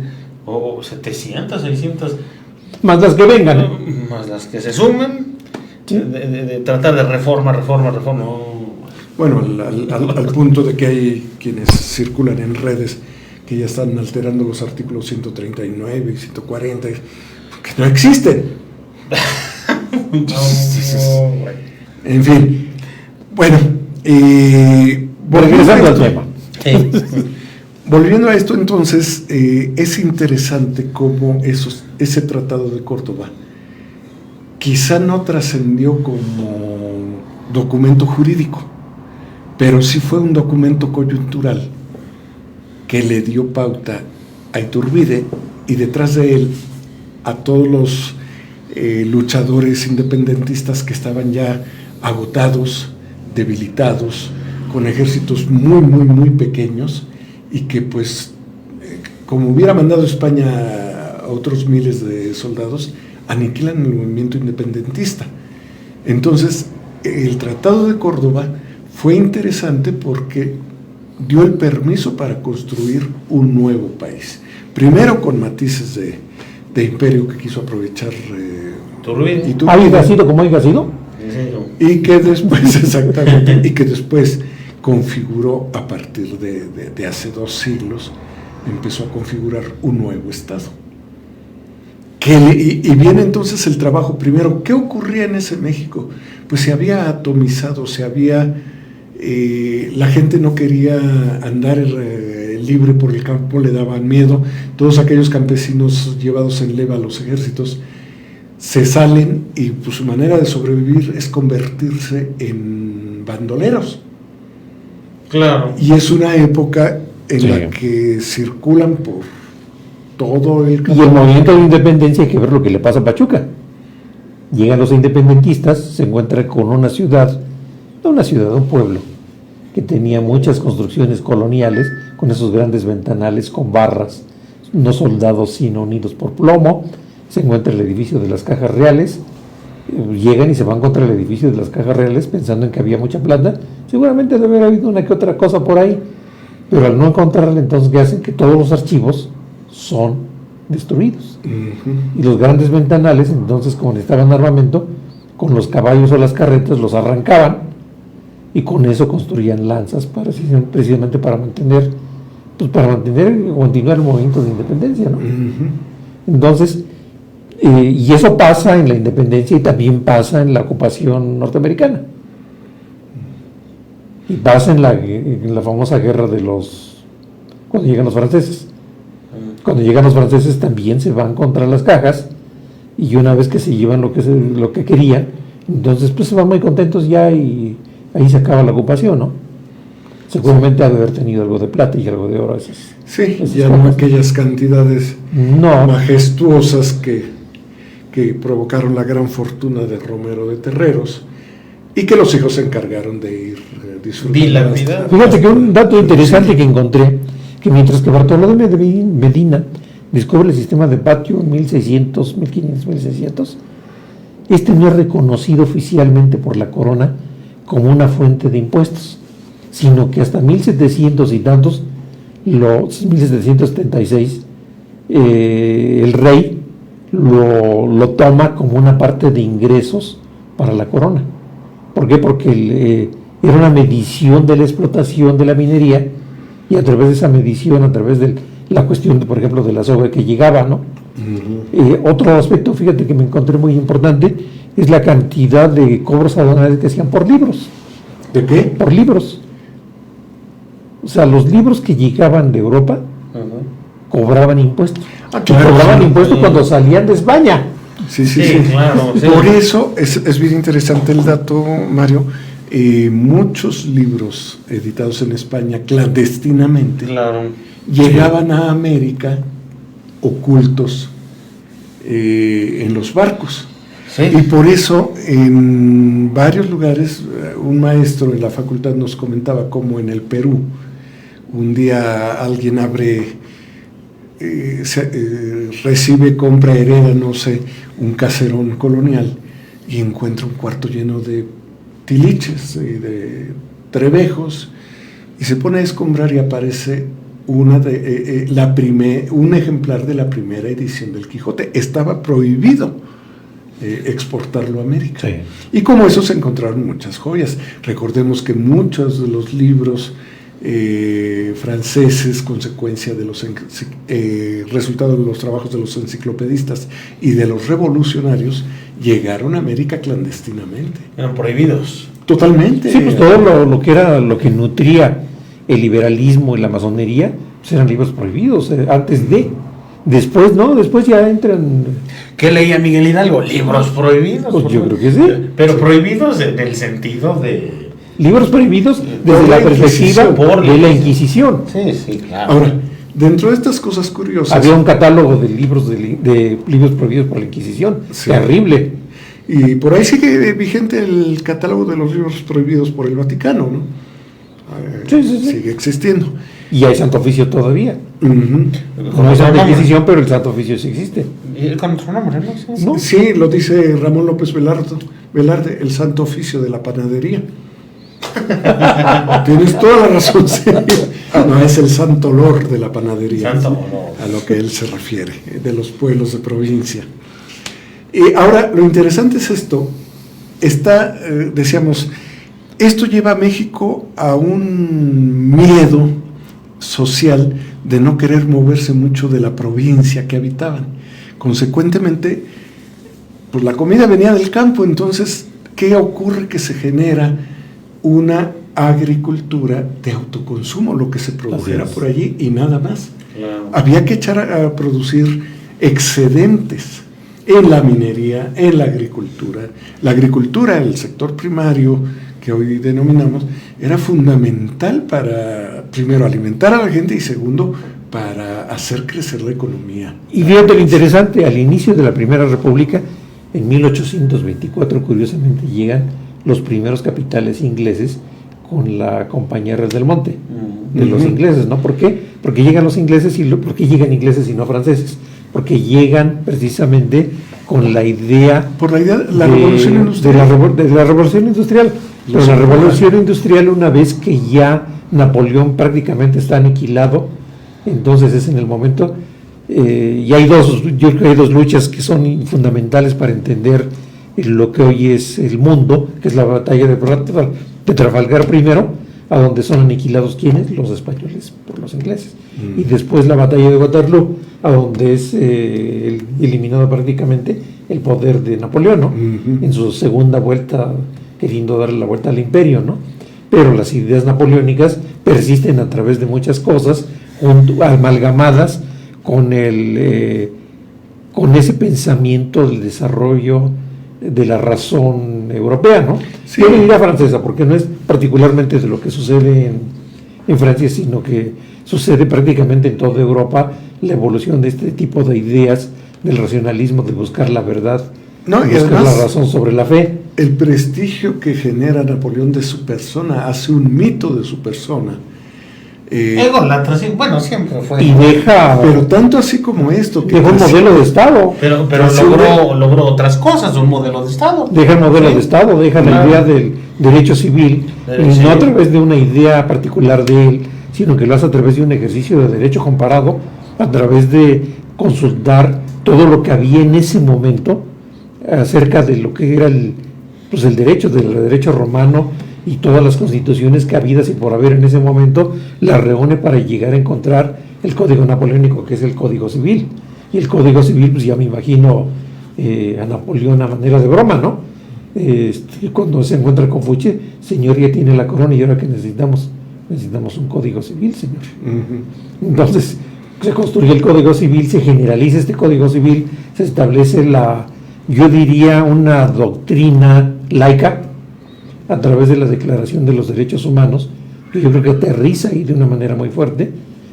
o 700, 600. Más las que vengan. Más las que se sumen. Sí. De tratar de reforma. Bueno, al punto de que hay quienes circulan en redes que ya están alterando los artículos 139 y 140, que no existen. En fin, bueno, Regresando al tema. Volviendo a esto, entonces, es interesante cómo ese Tratado de Córdoba quizá no trascendió como documento jurídico, pero sí fue un documento coyuntural que le dio pauta a Iturbide, y detrás de él a todos los luchadores independentistas que estaban ya agotados, debilitados, con ejércitos muy, muy, muy pequeños, y que pues, como hubiera mandado España a otros miles de soldados, aniquilan el movimiento independentista. Entonces, el Tratado de Córdoba fue interesante porque dio el permiso para construir un nuevo país. Primero con matices de imperio que quiso aprovechar Iturbide. ¿Haya sido como haya sido? Y que después, exactamente, y que después configuró a partir de hace 2 siglos, empezó a configurar un nuevo Estado. Y viene entonces el trabajo primero. ¿Qué ocurría en ese México? Pues se había atomizado, la gente no quería andar libre por el campo, le daban miedo. Todos aquellos campesinos llevados en leva a los ejércitos se salen, y pues su manera de sobrevivir es convertirse en bandoleros. Claro. Y es una época en la que circulan por todo el campo. Y el movimiento de independencia, hay que ver lo que le pasa a Pachuca. Llegan los independentistas, se encuentran con una ciudad, un pueblo, que tenía muchas construcciones coloniales, con esos grandes ventanales con barras, no soldados sino unidos por plomo. Se encuentra el edificio de las Cajas Reales, llegan y se van contra el edificio de las Cajas Reales pensando en que había mucha plata. Seguramente debe haber habido una que otra cosa por ahí, pero al no encontrarla, entonces ¿qué hacen? Que todos los archivos son destruidos. Y los grandes ventanales, entonces, como necesitaban armamento, con los caballos o las carretas los arrancaban, y con eso construían lanzas precisamente para mantener y continuar el movimiento de independencia, ¿no? Entonces, y eso pasa en la independencia y también pasa en la ocupación norteamericana. Y pasa en la famosa guerra cuando llegan los franceses. Cuando llegan los franceses también se van contra las cajas, y una vez que se llevan lo que querían, entonces pues se van muy contentos ya, y ahí se acaba la ocupación, ¿no? Seguramente ha de haber tenido algo de plata y algo de oro. Esas ya no aquellas cantidades majestuosas que provocaron la gran fortuna de Romero de Terreros, y que los hijos se encargaron de ir disfrutando. Fíjate que un dato interesante que encontré, que mientras que Bartolomé de Medina descubre el sistema de patio en 1600, 1500, 1600, este no es reconocido oficialmente por la corona como una fuente de impuestos, sino que hasta 1700 y tantos, 1776, el rey lo toma como una parte de ingresos para la corona. ¿Por qué? Porque era una medición de la explotación de la minería, y a través de esa medición, a través de la cuestión, por ejemplo, de la soga que llegaba, ¿no? Otro aspecto, fíjate, que me encontré muy importante, es la cantidad de cobros aduanales que hacían por libros. ¿De qué? Por libros. O sea, los libros que llegaban de Europa cobraban impuestos. Claro, cobraban impuestos cuando salían de España. Sí. Claro, sí. Por eso es bien interesante el dato, Mario. Muchos libros editados en España clandestinamente llegaban a América ocultos en los barcos. Y por eso en varios lugares, un maestro en la facultad nos comentaba cómo en el Perú un día alguien recibe, compra, hereda, no sé, un caserón colonial, y encuentra un cuarto lleno de tiliches y de trebejos, y se pone a escombrar, y aparece un ejemplar de la primera edición del Quijote. Estaba prohibido exportarlo a América. Sí. Y como eso se encontraron muchas joyas. Recordemos que muchos de los libros franceses, consecuencia de los resultado de los trabajos de los enciclopedistas y de los revolucionarios, llegaron a América clandestinamente. Eran prohibidos. Totalmente. Sí, pues todo lo que era, lo que nutría el liberalismo y la masonería, pues eran libros prohibidos, antes de. Después no, después ya entran. ¿Qué leía Miguel Hidalgo? Libros prohibidos. Pues yo creo que sí. Pero prohibidos del sentido de Libros prohibidos desde la perspectiva de la Inquisición. Sí, claro. Ahora, dentro de estas cosas curiosas... Había un catálogo de libros de libros prohibidos por la Inquisición. Sí. Terrible. Y por ahí sigue vigente el catálogo de los libros prohibidos por el Vaticano, ¿no? Sí. Sigue existiendo. Y hay Santo Oficio todavía. Ujú. No es Santa Inquisición, pero el Santo Oficio sí existe. Y con otro nombre, ¿no? Sí. ¿No? Sí, lo dice Ramón López Velarde, el Santo Oficio de la Panadería. Tienes toda la razón, sí. No, es el Santo Olor de la Panadería. Santo Olor. A lo que él se refiere, de los pueblos de provincia. Y ahora, lo interesante es esto. Decíamos, esto lleva a México a un miedo social de no querer moverse mucho de la provincia que habitaban. Consecuentemente, pues la comida venía del campo, entonces, ¿qué ocurre? Que se genera una agricultura de autoconsumo, lo que se produjera por allí y nada más. Claro. Había que echar a producir excedentes en la minería, en la agricultura. La agricultura, el sector primario que hoy denominamos, era fundamental para, primero, alimentar a la gente y segundo, para hacer crecer la economía. Y fíjate lo interesante, al inicio de la Primera República, en 1824, curiosamente, llegan los primeros capitales ingleses con la Compañía Real del Monte, de los ingleses, ¿no? ¿Por qué? Porque llegan los ingleses ¿por qué llegan ingleses y no franceses? Porque llegan precisamente con la idea... Por la idea de la revolución industrial. De la revolución industrial. Pero la revolución industrial, una vez que ya Napoleón prácticamente está aniquilado, entonces es en el momento... y yo creo que hay dos luchas que son fundamentales para entender lo que hoy es el mundo, que es la batalla de Trafalgar primero, a donde son aniquilados ¿quiénes? Los españoles por los ingleses. Y después la batalla de Waterloo, a donde es eliminado prácticamente el poder de Napoleón, ¿no? En su segunda vuelta, queriendo darle la vuelta al imperio, ¿no? Pero las ideas napoleónicas persisten a través de muchas cosas, amalgamadas con con ese pensamiento del desarrollo de la razón europea, ¿no? Sí. Yo le diría francesa, porque no es particularmente de lo que sucede en Francia, sino que sucede prácticamente en toda Europa la evolución de este tipo de ideas del racionalismo, de buscar la verdad, No, y buscar además, la razón sobre la fe. el prestigio que genera Napoleón de su persona, hace un mito de su persona. Ególatra, sí, bueno, siempre fue. Y deja, Pero tanto así como esto, que deja un modelo de Estado, Pero Sí, logró otras cosas, un modelo de Estado. deja el modelo Sí. de Estado, deja la Claro. idea del derecho civil, Derecho y no a civil. través de una idea particular de él, sino que lo hace a través de un ejercicio de derecho comparado, a través de consultar todo lo que había en ese momento acerca de lo que era el derecho romano y todas las constituciones que habidas y por haber en ese momento, las reúne para llegar a encontrar el código napoleónico, que es el Código Civil. Y el Código Civil, pues ya me imagino a Napoleón a manera de broma, ¿no? Cuando se encuentra con Fouché, señor, ya tiene la corona y ahora que necesitamos un Código Civil, señor. Entonces se construye el Código Civil, se generaliza este Código Civil, se establece yo diría una doctrina laica a través de la Declaración de los Derechos Humanos, que yo creo que aterriza ahí de una manera muy fuerte,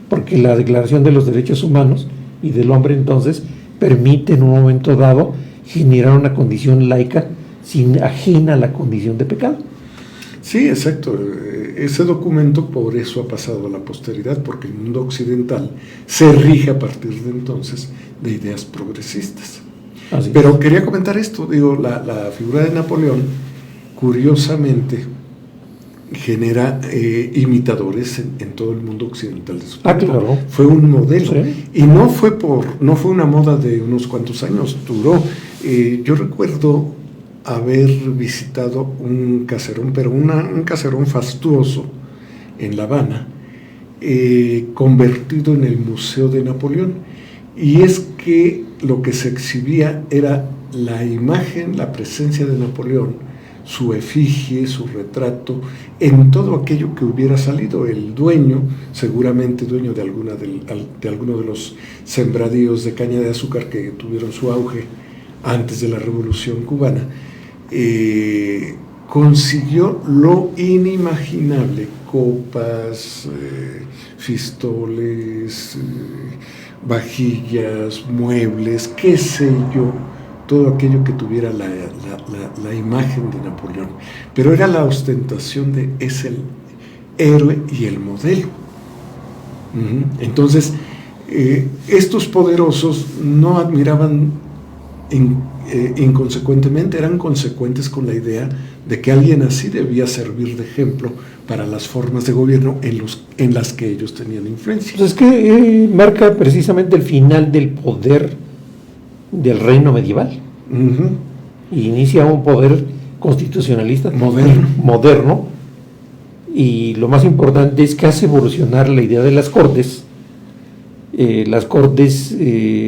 porque la Declaración de los Derechos Humanos y del hombre entonces permite en un momento dado generar una condición laica sin ajena a la condición de pecado. Sí, exacto. Ese documento por eso ha pasado a la posteridad, porque el mundo occidental se rige a partir de entonces de ideas progresistas. Así Pero quería comentar esto, la figura de Napoleón, curiosamente, genera imitadores en todo el mundo occidental de su tiempo. claro. Fue un modelo. Sí. Y no fue una moda de unos cuantos años, duró. Yo recuerdo haber visitado un caserón, pero un caserón fastuoso en La Habana, convertido en el Museo de Napoleón. Y es que lo que se exhibía era la imagen, la presencia de Napoleón, su efigie, su retrato, en todo aquello que hubiera salido. El dueño, seguramente dueño de alguno de los sembradíos de caña de azúcar que tuvieron su auge antes de la Revolución Cubana, consiguió lo inimaginable: copas, fistoles, vajillas, muebles, qué sé yo, todo aquello que tuviera la imagen de Napoleón. Pero era la ostentación de es el héroe y el modelo. Entonces, estos poderosos no admiraban inconsecuentemente, eran consecuentes con la idea de que alguien así debía servir de ejemplo para las formas de gobierno en las que ellos tenían influencia. Pues es que marca precisamente el final del poder del reino medieval. Y inicia un poder constitucionalista moderno, y lo más importante es que hace evolucionar la idea de las cortes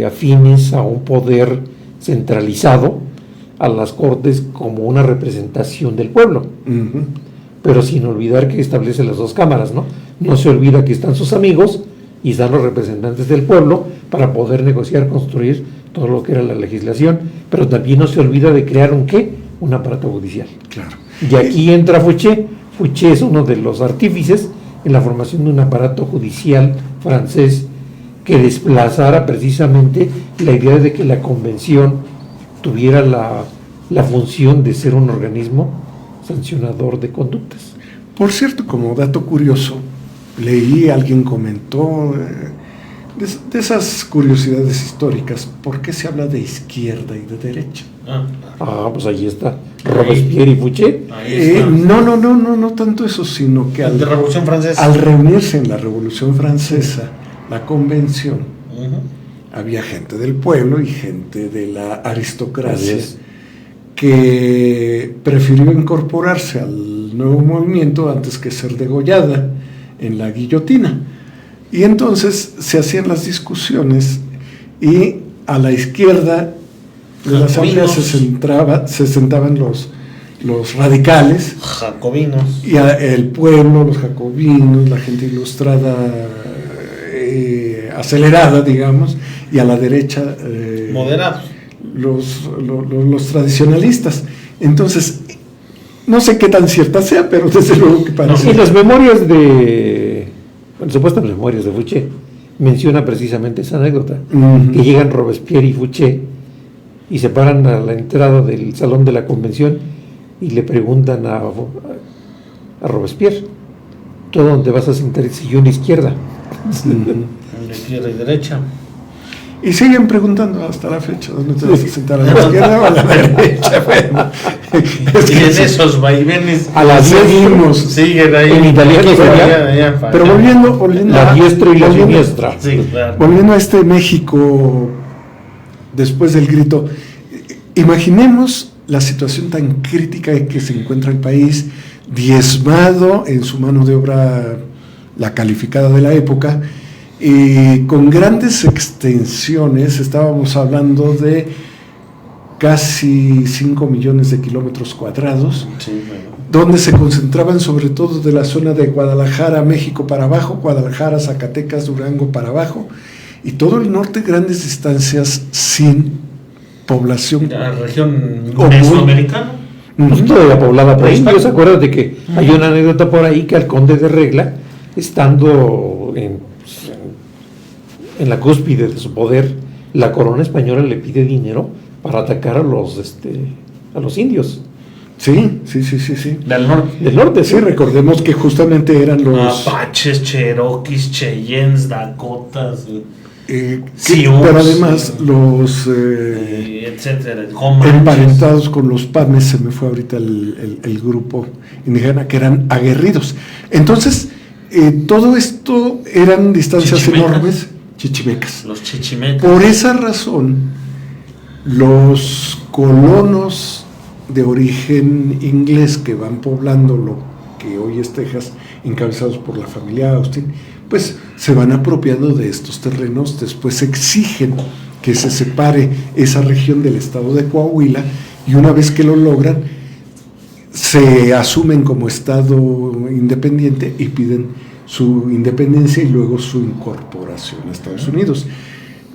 afines a un poder centralizado, a las cortes como una representación del pueblo, pero sin olvidar que establece las dos cámaras, ¿no? No se olvida que están sus amigos y están los representantes del pueblo para poder negociar, construir todo lo que era la legislación, pero también no se olvida de crear un aparato judicial. Claro. Y aquí entra Fouché. Fouché es uno de los artífices en la formación de un aparato judicial francés que desplazara precisamente la idea de que la convención tuviera la función de ser un organismo sancionador de conductas. Por cierto, como dato curioso, leí, alguien comentó, de esas curiosidades históricas, ¿por qué se habla de izquierda y de derecha? Pues ahí está Robespierre y Fouché. No tanto eso, sino que de Revolución Francesa. Al reunirse en la Revolución Francesa, la convención, había gente del pueblo y gente de la aristocracia que prefirió incorporarse al nuevo movimiento antes que ser degollada en la guillotina. Y entonces se hacían las discusiones, y a la izquierda de la asamblea se sentaban los radicales, jacobinos, y el pueblo, los jacobinos, la gente ilustrada, acelerada, digamos, y a la derecha moderados, los tradicionalistas. Entonces, no sé qué tan cierta sea, pero desde luego que parece. Y las memorias supuestas memorias de Fouché menciona precisamente esa anécdota, que llegan Robespierre y Fouché y se paran a la entrada del salón de la convención y le preguntan a Robespierre: ¿tú dónde vas a sentar el sillón izquierda? de izquierda y derecha. Y siguen preguntando hasta la fecha: ¿dónde te vas a sentar, a la izquierda o a la derecha? Bueno, y en esos vaivenes a las 10 siguen ahí en italiano, pero volviendo la diestra y la siniestra. Sí, claro. Volviendo a este México después del grito, imaginemos la situación tan crítica en que se encuentra el país, diezmado en su mano de obra, la calificada de la época, y con grandes extensiones. Estábamos hablando de casi 5 millones de kilómetros cuadrados, donde se concentraban sobre todo de la zona de Guadalajara, México para abajo, Guadalajara, Zacatecas, Durango para abajo, y todo el norte, grandes distancias sin población. La región mesoamericana. Pues todavía poblada por indios. Acuérdate que hay una anécdota por ahí que al conde de Regla, estando en la cúspide de su poder, la corona española le pide dinero para atacar a los indios. Sí. Del norte. Sí, recordemos que justamente eran los apaches, cherokees, cheyennes, dakotas, pero además los etcétera, emparentados con los pames, se me fue ahorita el grupo indígena, que eran aguerridos. Entonces, todo esto eran distancias enormes. Chichimecas. Los chichimecas. Por esa razón, los colonos de origen inglés que van poblando lo que hoy es Texas, encabezados por la familia Austin, pues se van apropiando de estos terrenos. Después exigen que se separe esa región del estado de Coahuila, y una vez que lo logran, se asumen como estado independiente y piden su independencia y luego su incorporación a Estados Unidos.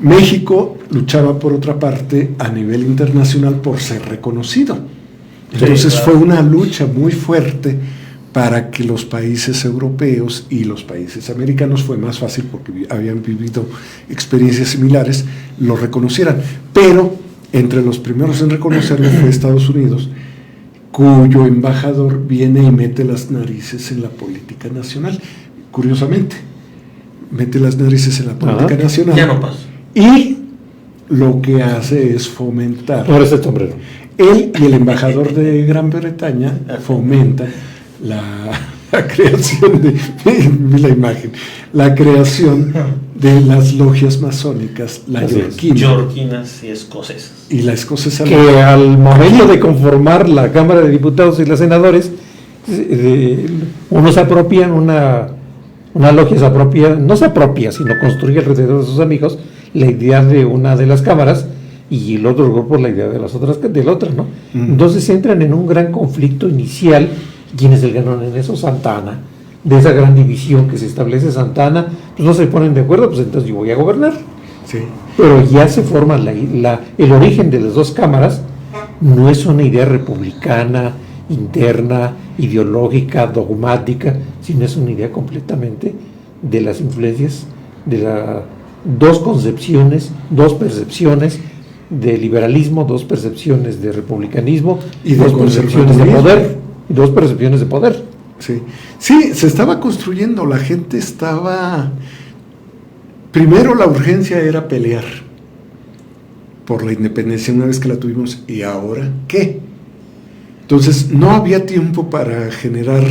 México luchaba, por otra parte, a nivel internacional por ser reconocido. Entonces Sí, claro. fue una lucha muy fuerte para que los países europeos y los países americanos, fue más fácil porque habían vivido experiencias similares, lo reconocieran. Pero entre los primeros en reconocerlo fue Estados Unidos, cuyo embajador viene y mete las narices en la política nacional. Curiosamente, mete las narices en la política nacional. Ya no pasa. Y lo que hace es fomentar. Ahora ese sombrero. Él y el embajador de Gran Bretaña fomentan la creación de, la imagen, la creación de las logias masónicas, la Así es. yorquina Yorquinas y escocesas. y la escocesa. Que al momento de conformar la Cámara de Diputados y los senadores, unos se apropian, una logia se apropia, no se apropia, sino construye alrededor de sus amigos la idea de una de las cámaras y el otro grupo la idea de las otras, de la otra, ¿no? Entonces entran en un gran conflicto inicial. ¿Quién es el ganón en eso? Santa Anna. De esa gran división que se establece Santa Anna, pues no se ponen de acuerdo, pues entonces yo voy a gobernar. Sí. Pero ya se forma el origen de las dos cámaras, no es una idea republicana, interna, ideológica, dogmática, sino es una idea completamente de las influencias de dos concepciones, dos percepciones de liberalismo, dos percepciones de republicanismo Y de dos percepciones de conservadurismo. poder, y dos percepciones de poder. Sí. Sí, se estaba construyendo, la gente estaba... Primero la urgencia era pelear por la independencia una vez que la tuvimos, ¿y ahora qué? Entonces no había tiempo para generar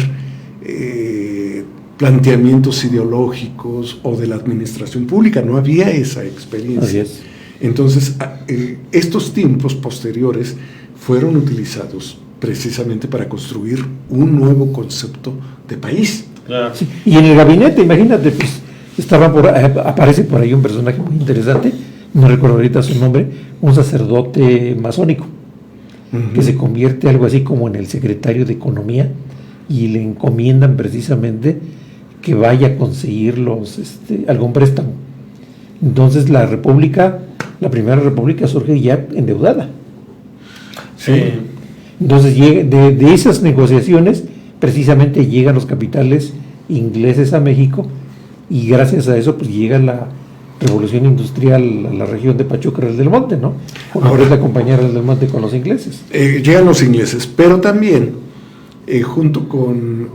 planteamientos ideológicos o de la administración pública, no había esa experiencia. Así es. Entonces estos tiempos posteriores fueron utilizados precisamente para construir un nuevo concepto de país. Claro. Sí, y en el gabinete, imagínate, pues aparece por ahí un personaje muy interesante, no recuerdo ahorita su nombre, un sacerdote masónico, que se convierte algo así como en el secretario de Economía y le encomiendan precisamente que vaya a conseguir algún préstamo. Entonces la primera república surge ya endeudada. Sí. Entonces de esas negociaciones precisamente llegan los capitales ingleses a México y gracias a eso pues llega la revolución industrial a la región de Pachuca Real del Monte, ¿no? Ahora es la compañía Real del Monte con los ingleses. Llegan los ingleses, pero también junto con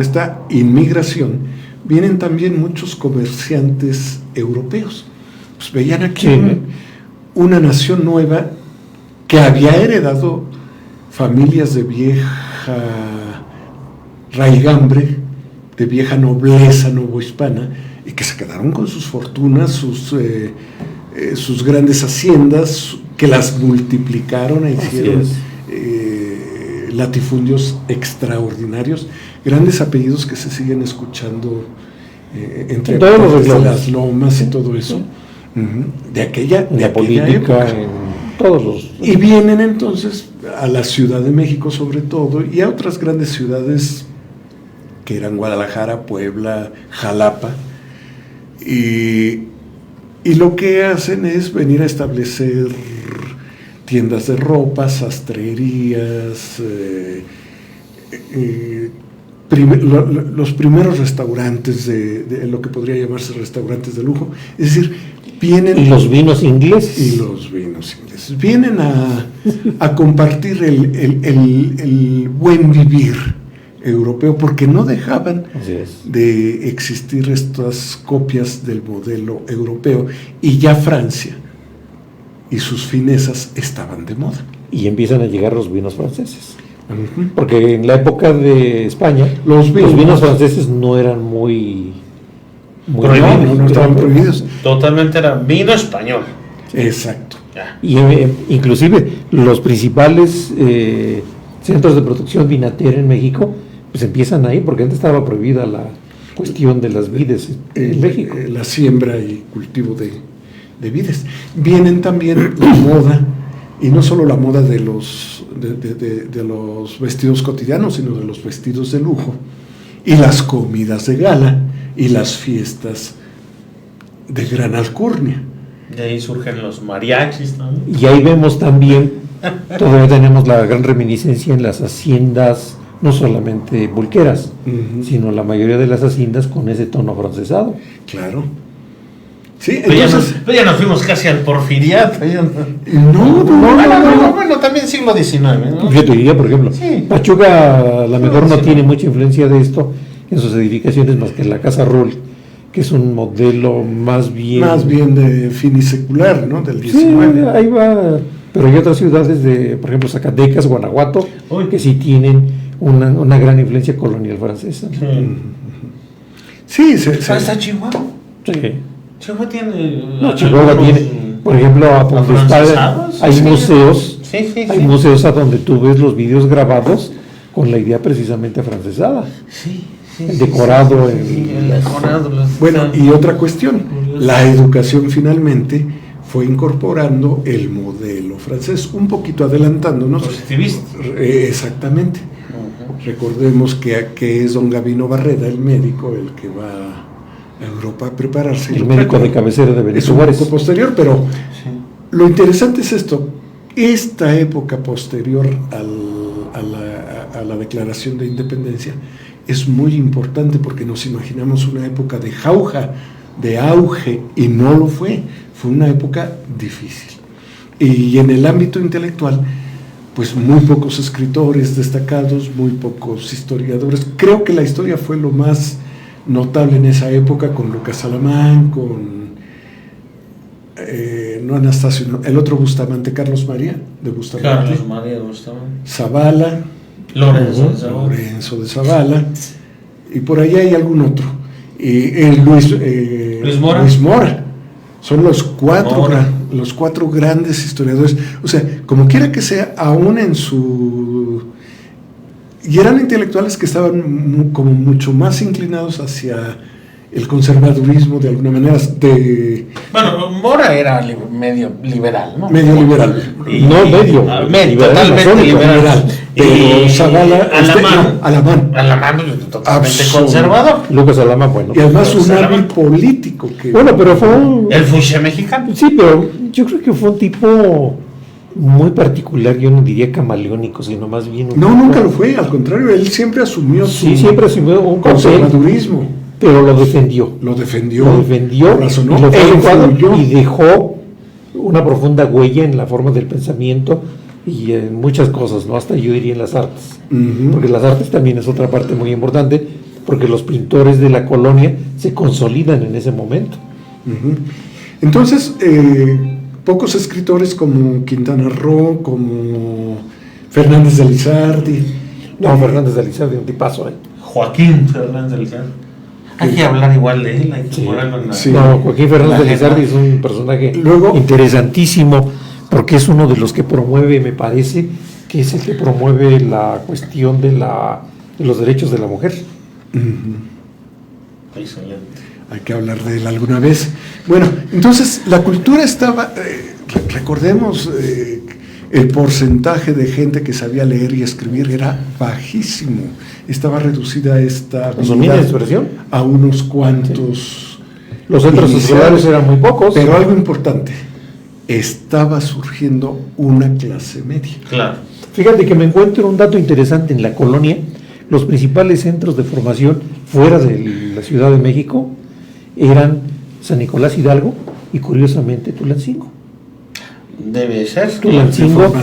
esta inmigración vienen también muchos comerciantes europeos. Pues veían aquí una nación nueva que había heredado familias de vieja raigambre, de vieja nobleza novohispana, y que se quedaron con sus fortunas, sus grandes haciendas, que las multiplicaron e hicieron latifundios extraordinarios, grandes apellidos que se siguen escuchando entre todos los las lomas y todo eso, de aquella política, época. en todos los... Y vienen entonces a la Ciudad de México sobre todo y a otras grandes ciudades que eran Guadalajara, Puebla, Jalapa, y lo que hacen es venir a establecer tiendas de ropa, sastrerías, los primeros restaurantes de lo que podría llamarse restaurantes de lujo, es decir, vienen... Y los vinos ingleses. Y los vinos ingleses. Vienen a compartir el buen vivir europeo, porque no dejaban de existir estas copias del modelo europeo, y ya Francia y sus finezas estaban de moda. Y empiezan a llegar los vinos franceses. Porque en la época de España los vinos franceses no eran muy prohibidos, no estaban prohibidos. Totalmente era vino español. Exacto. Ya. Y inclusive los principales centros de producción vinatera en México pues empiezan ahí, porque antes estaba prohibida la cuestión de las vides en México. La siembra y cultivo de vides. Vienen también la moda, y no solo la moda de los vestidos cotidianos, sino de los vestidos de lujo, y las comidas de gala, y las fiestas de gran alcurnia. De ahí surgen los mariachis también. Y ahí vemos también, todavía tenemos la gran reminiscencia en las haciendas, no solamente pulqueras, sino la mayoría de las haciendas con ese tono afrancesado. Claro. Sí, Pero entonces... ya nos fuimos casi al porfiriato. No. También siglo XIX, ¿no? Yo te diría, por ejemplo, Sí. Pachuca a lo mejor no Sí. tiene mucha influencia de esto en sus edificaciones más que la Casa Rull, que es un modelo más bien de finisecular, ¿no? Del Sí, 19. ahí va. Pero hay otras ciudades de, por ejemplo, Zacatecas, Guanajuato, Uy. que sí tienen una gran influencia colonial francesa. Sí, Está Chihuahua. Sí. Chihuahua tiene. No, Chihuahua algunos, tiene, por ejemplo, a donde está, afrancesados, hay sí. museos, Sí. hay museos a donde tú ves los vídeos grabados con la idea precisamente afrancesada. Sí. El decorado, el decorado. Bueno, y otra cuestión, la educación finalmente fue incorporando el modelo francés, un poquito adelantándonos. Positivista. Exactamente. Recordemos que es don Gabino Barreda, el médico, el que va a Europa a prepararse. El médico de cabecera de Es Benito un Juárez. poco posterior, pero lo interesante es esto, esta época posterior a la declaración de independencia es muy importante porque nos imaginamos una época de jauja, de auge, y no lo fue una época difícil. Y en el ámbito intelectual, pues muy pocos escritores destacados, muy pocos historiadores. Creo que la historia fue lo más notable en esa época, con Lucas Alamán, con no Anastasio, no, el otro Bustamante, Carlos María de Bustamante, Carlos María Bustamante, Zavala, Lorenzo de Zavala, y por ahí hay algún otro, Luis Mora. Son los cuatro grandes historiadores. O sea, como quiera que sea, aún en su... Y eran intelectuales que estaban como mucho más inclinados hacia el conservadurismo, de alguna manera. Bueno, Mora era medio liberal, ¿no? Medio liberal. Totalmente liberal. Pero Zavala... Alamán, totalmente conservador. Lucas Alamán, bueno. Y además un hábil político. Bueno, pero fue el Fouché mexicano. Sí, pero yo creo que fue un tipo muy particular, yo no diría camaleónico, sino más bien... Nunca lo fue, al contrario, él siempre asumió siempre asumió un conservadurismo. Pero lo defendió. Razonó, y dejó una profunda huella en la forma del pensamiento y en muchas cosas, ¿no? Hasta yo diría en las artes. Porque las artes también es otra parte muy importante, porque los pintores de la colonia se consolidan en ese momento. Entonces, pocos escritores como Quintana Roo, como Fernández de Lizardi. Fernández de Lizardi, un tipazo, Joaquín Fernández de Lizardi. Hay que hablar igual de él, hay que ponerlo en la... No, Joaquín Fernández de Lizardi es un personaje interesantísimo, porque es uno de los que promueve, me parece, que es el que promueve la cuestión de los derechos de la mujer. Hay que hablar de él alguna vez. Bueno, entonces la cultura estaba, recordemos, el porcentaje de gente que sabía leer y escribir era bajísimo. Estaba reducida esta habilidad a unos cuantos. Los centros escolares eran muy pocos. Pero algo importante, estaba surgiendo una clase media. Claro. Fíjate que me encuentro un dato interesante en la colonia. Los principales centros de formación fuera de la Ciudad de México eran San Nicolás Hidalgo y curiosamente Tulancingo. Debe ser. Tulancingo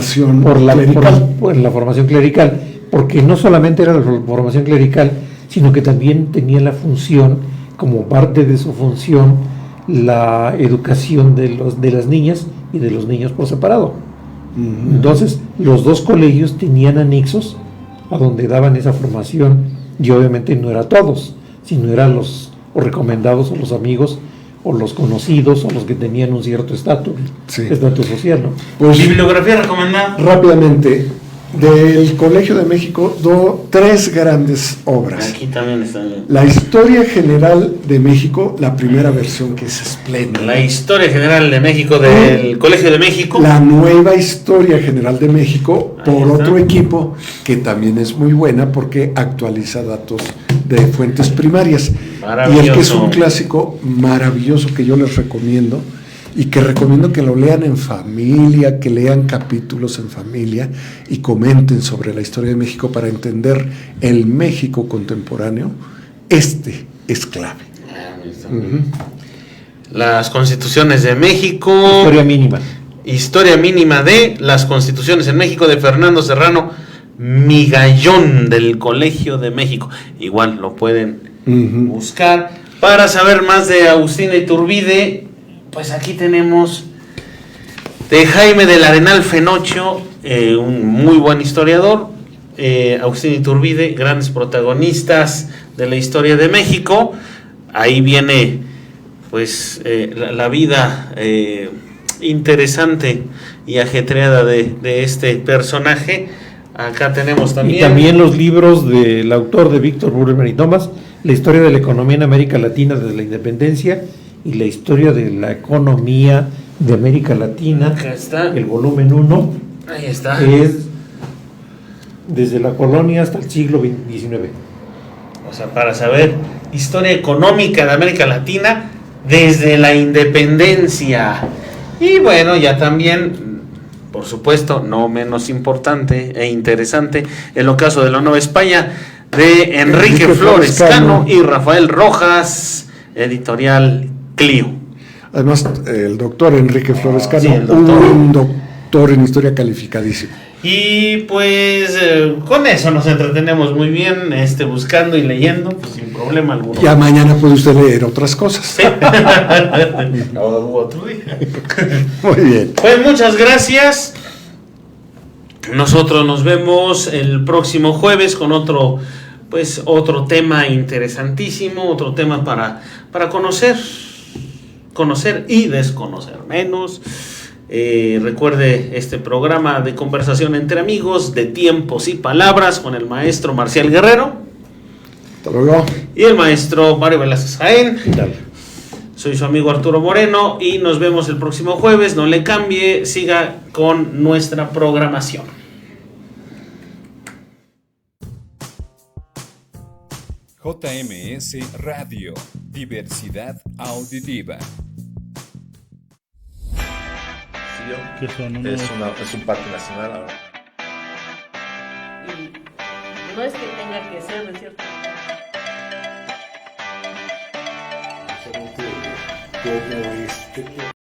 por la formación clerical, porque no solamente era la formación clerical, sino que también tenía la función, como parte de su función, la educación de las niñas y de los niños por separado. Entonces, los dos colegios tenían anexos a donde daban esa formación, y obviamente no era todos, sino eran los recomendados o los amigos o los conocidos o los que tenían un cierto estatus social, ¿no? Pues, bibliografía recomendada. Rápidamente, del Colegio de México, 3 grandes obras. Aquí también está bien. La Historia General de México, la primera versión, que es espléndida. La Historia General de México del Colegio de México. La Nueva Historia General de México, por otro equipo, que también es muy buena porque actualiza datos de fuentes primarias. Y el que es un clásico maravilloso que yo les recomiendo, y que recomiendo que lo lean en familia, que lean capítulos en familia y comenten sobre la historia de México para entender el México contemporáneo. Este es clave. Las constituciones de México. Historia mínima de las constituciones en México, de Fernando Serrano Migallón, del Colegio de México. Igual lo pueden buscar. Para saber más de Agustín Iturbide, pues aquí tenemos de Jaime del Arenal Fenocho, un muy buen historiador. Agustín Iturbide, grandes protagonistas de la historia de México. Ahí viene pues la vida interesante y ajetreada de este personaje. Acá tenemos también. Y también los libros del autor de Víctor Burman y Thomas, la historia de la economía en América Latina desde la independencia y la historia de la economía de América Latina. Acá está. El volumen 1. Ahí está. Que es desde la colonia hasta el siglo XIX. O sea, para saber historia económica de América Latina desde la independencia. Y bueno, ya también, por supuesto, no menos importante e interesante, el ocaso de la Nueva España, de Enrique Flores Cano y Rafael Rojas, editorial Clio. Además, el doctor Enrique Flores Cano, sí, un doctor en historia calificadísimo. Y pues con eso nos entretenemos muy bien, buscando y leyendo, pues sin problema alguno. Ya mañana puede usted leer otras cosas. Sí. Otro día. Muy bien. Pues muchas gracias. Nosotros nos vemos el próximo jueves con otro tema interesantísimo, otro tema para conocer y desconocer menos. Recuerde este programa de conversación entre amigos, de tiempos y palabras, con el maestro Marcial Guerrero. Hasta luego. Y el maestro Mario Velázquez Jaén. ¿Qué tal? Soy su amigo Arturo Moreno y nos vemos el próximo jueves. No le cambie, siga con nuestra programación. JMS Radio, diversidad auditiva. ¿Qué son? Es un parque nacional ahora. Y no es que tenga que ser de cierto. Como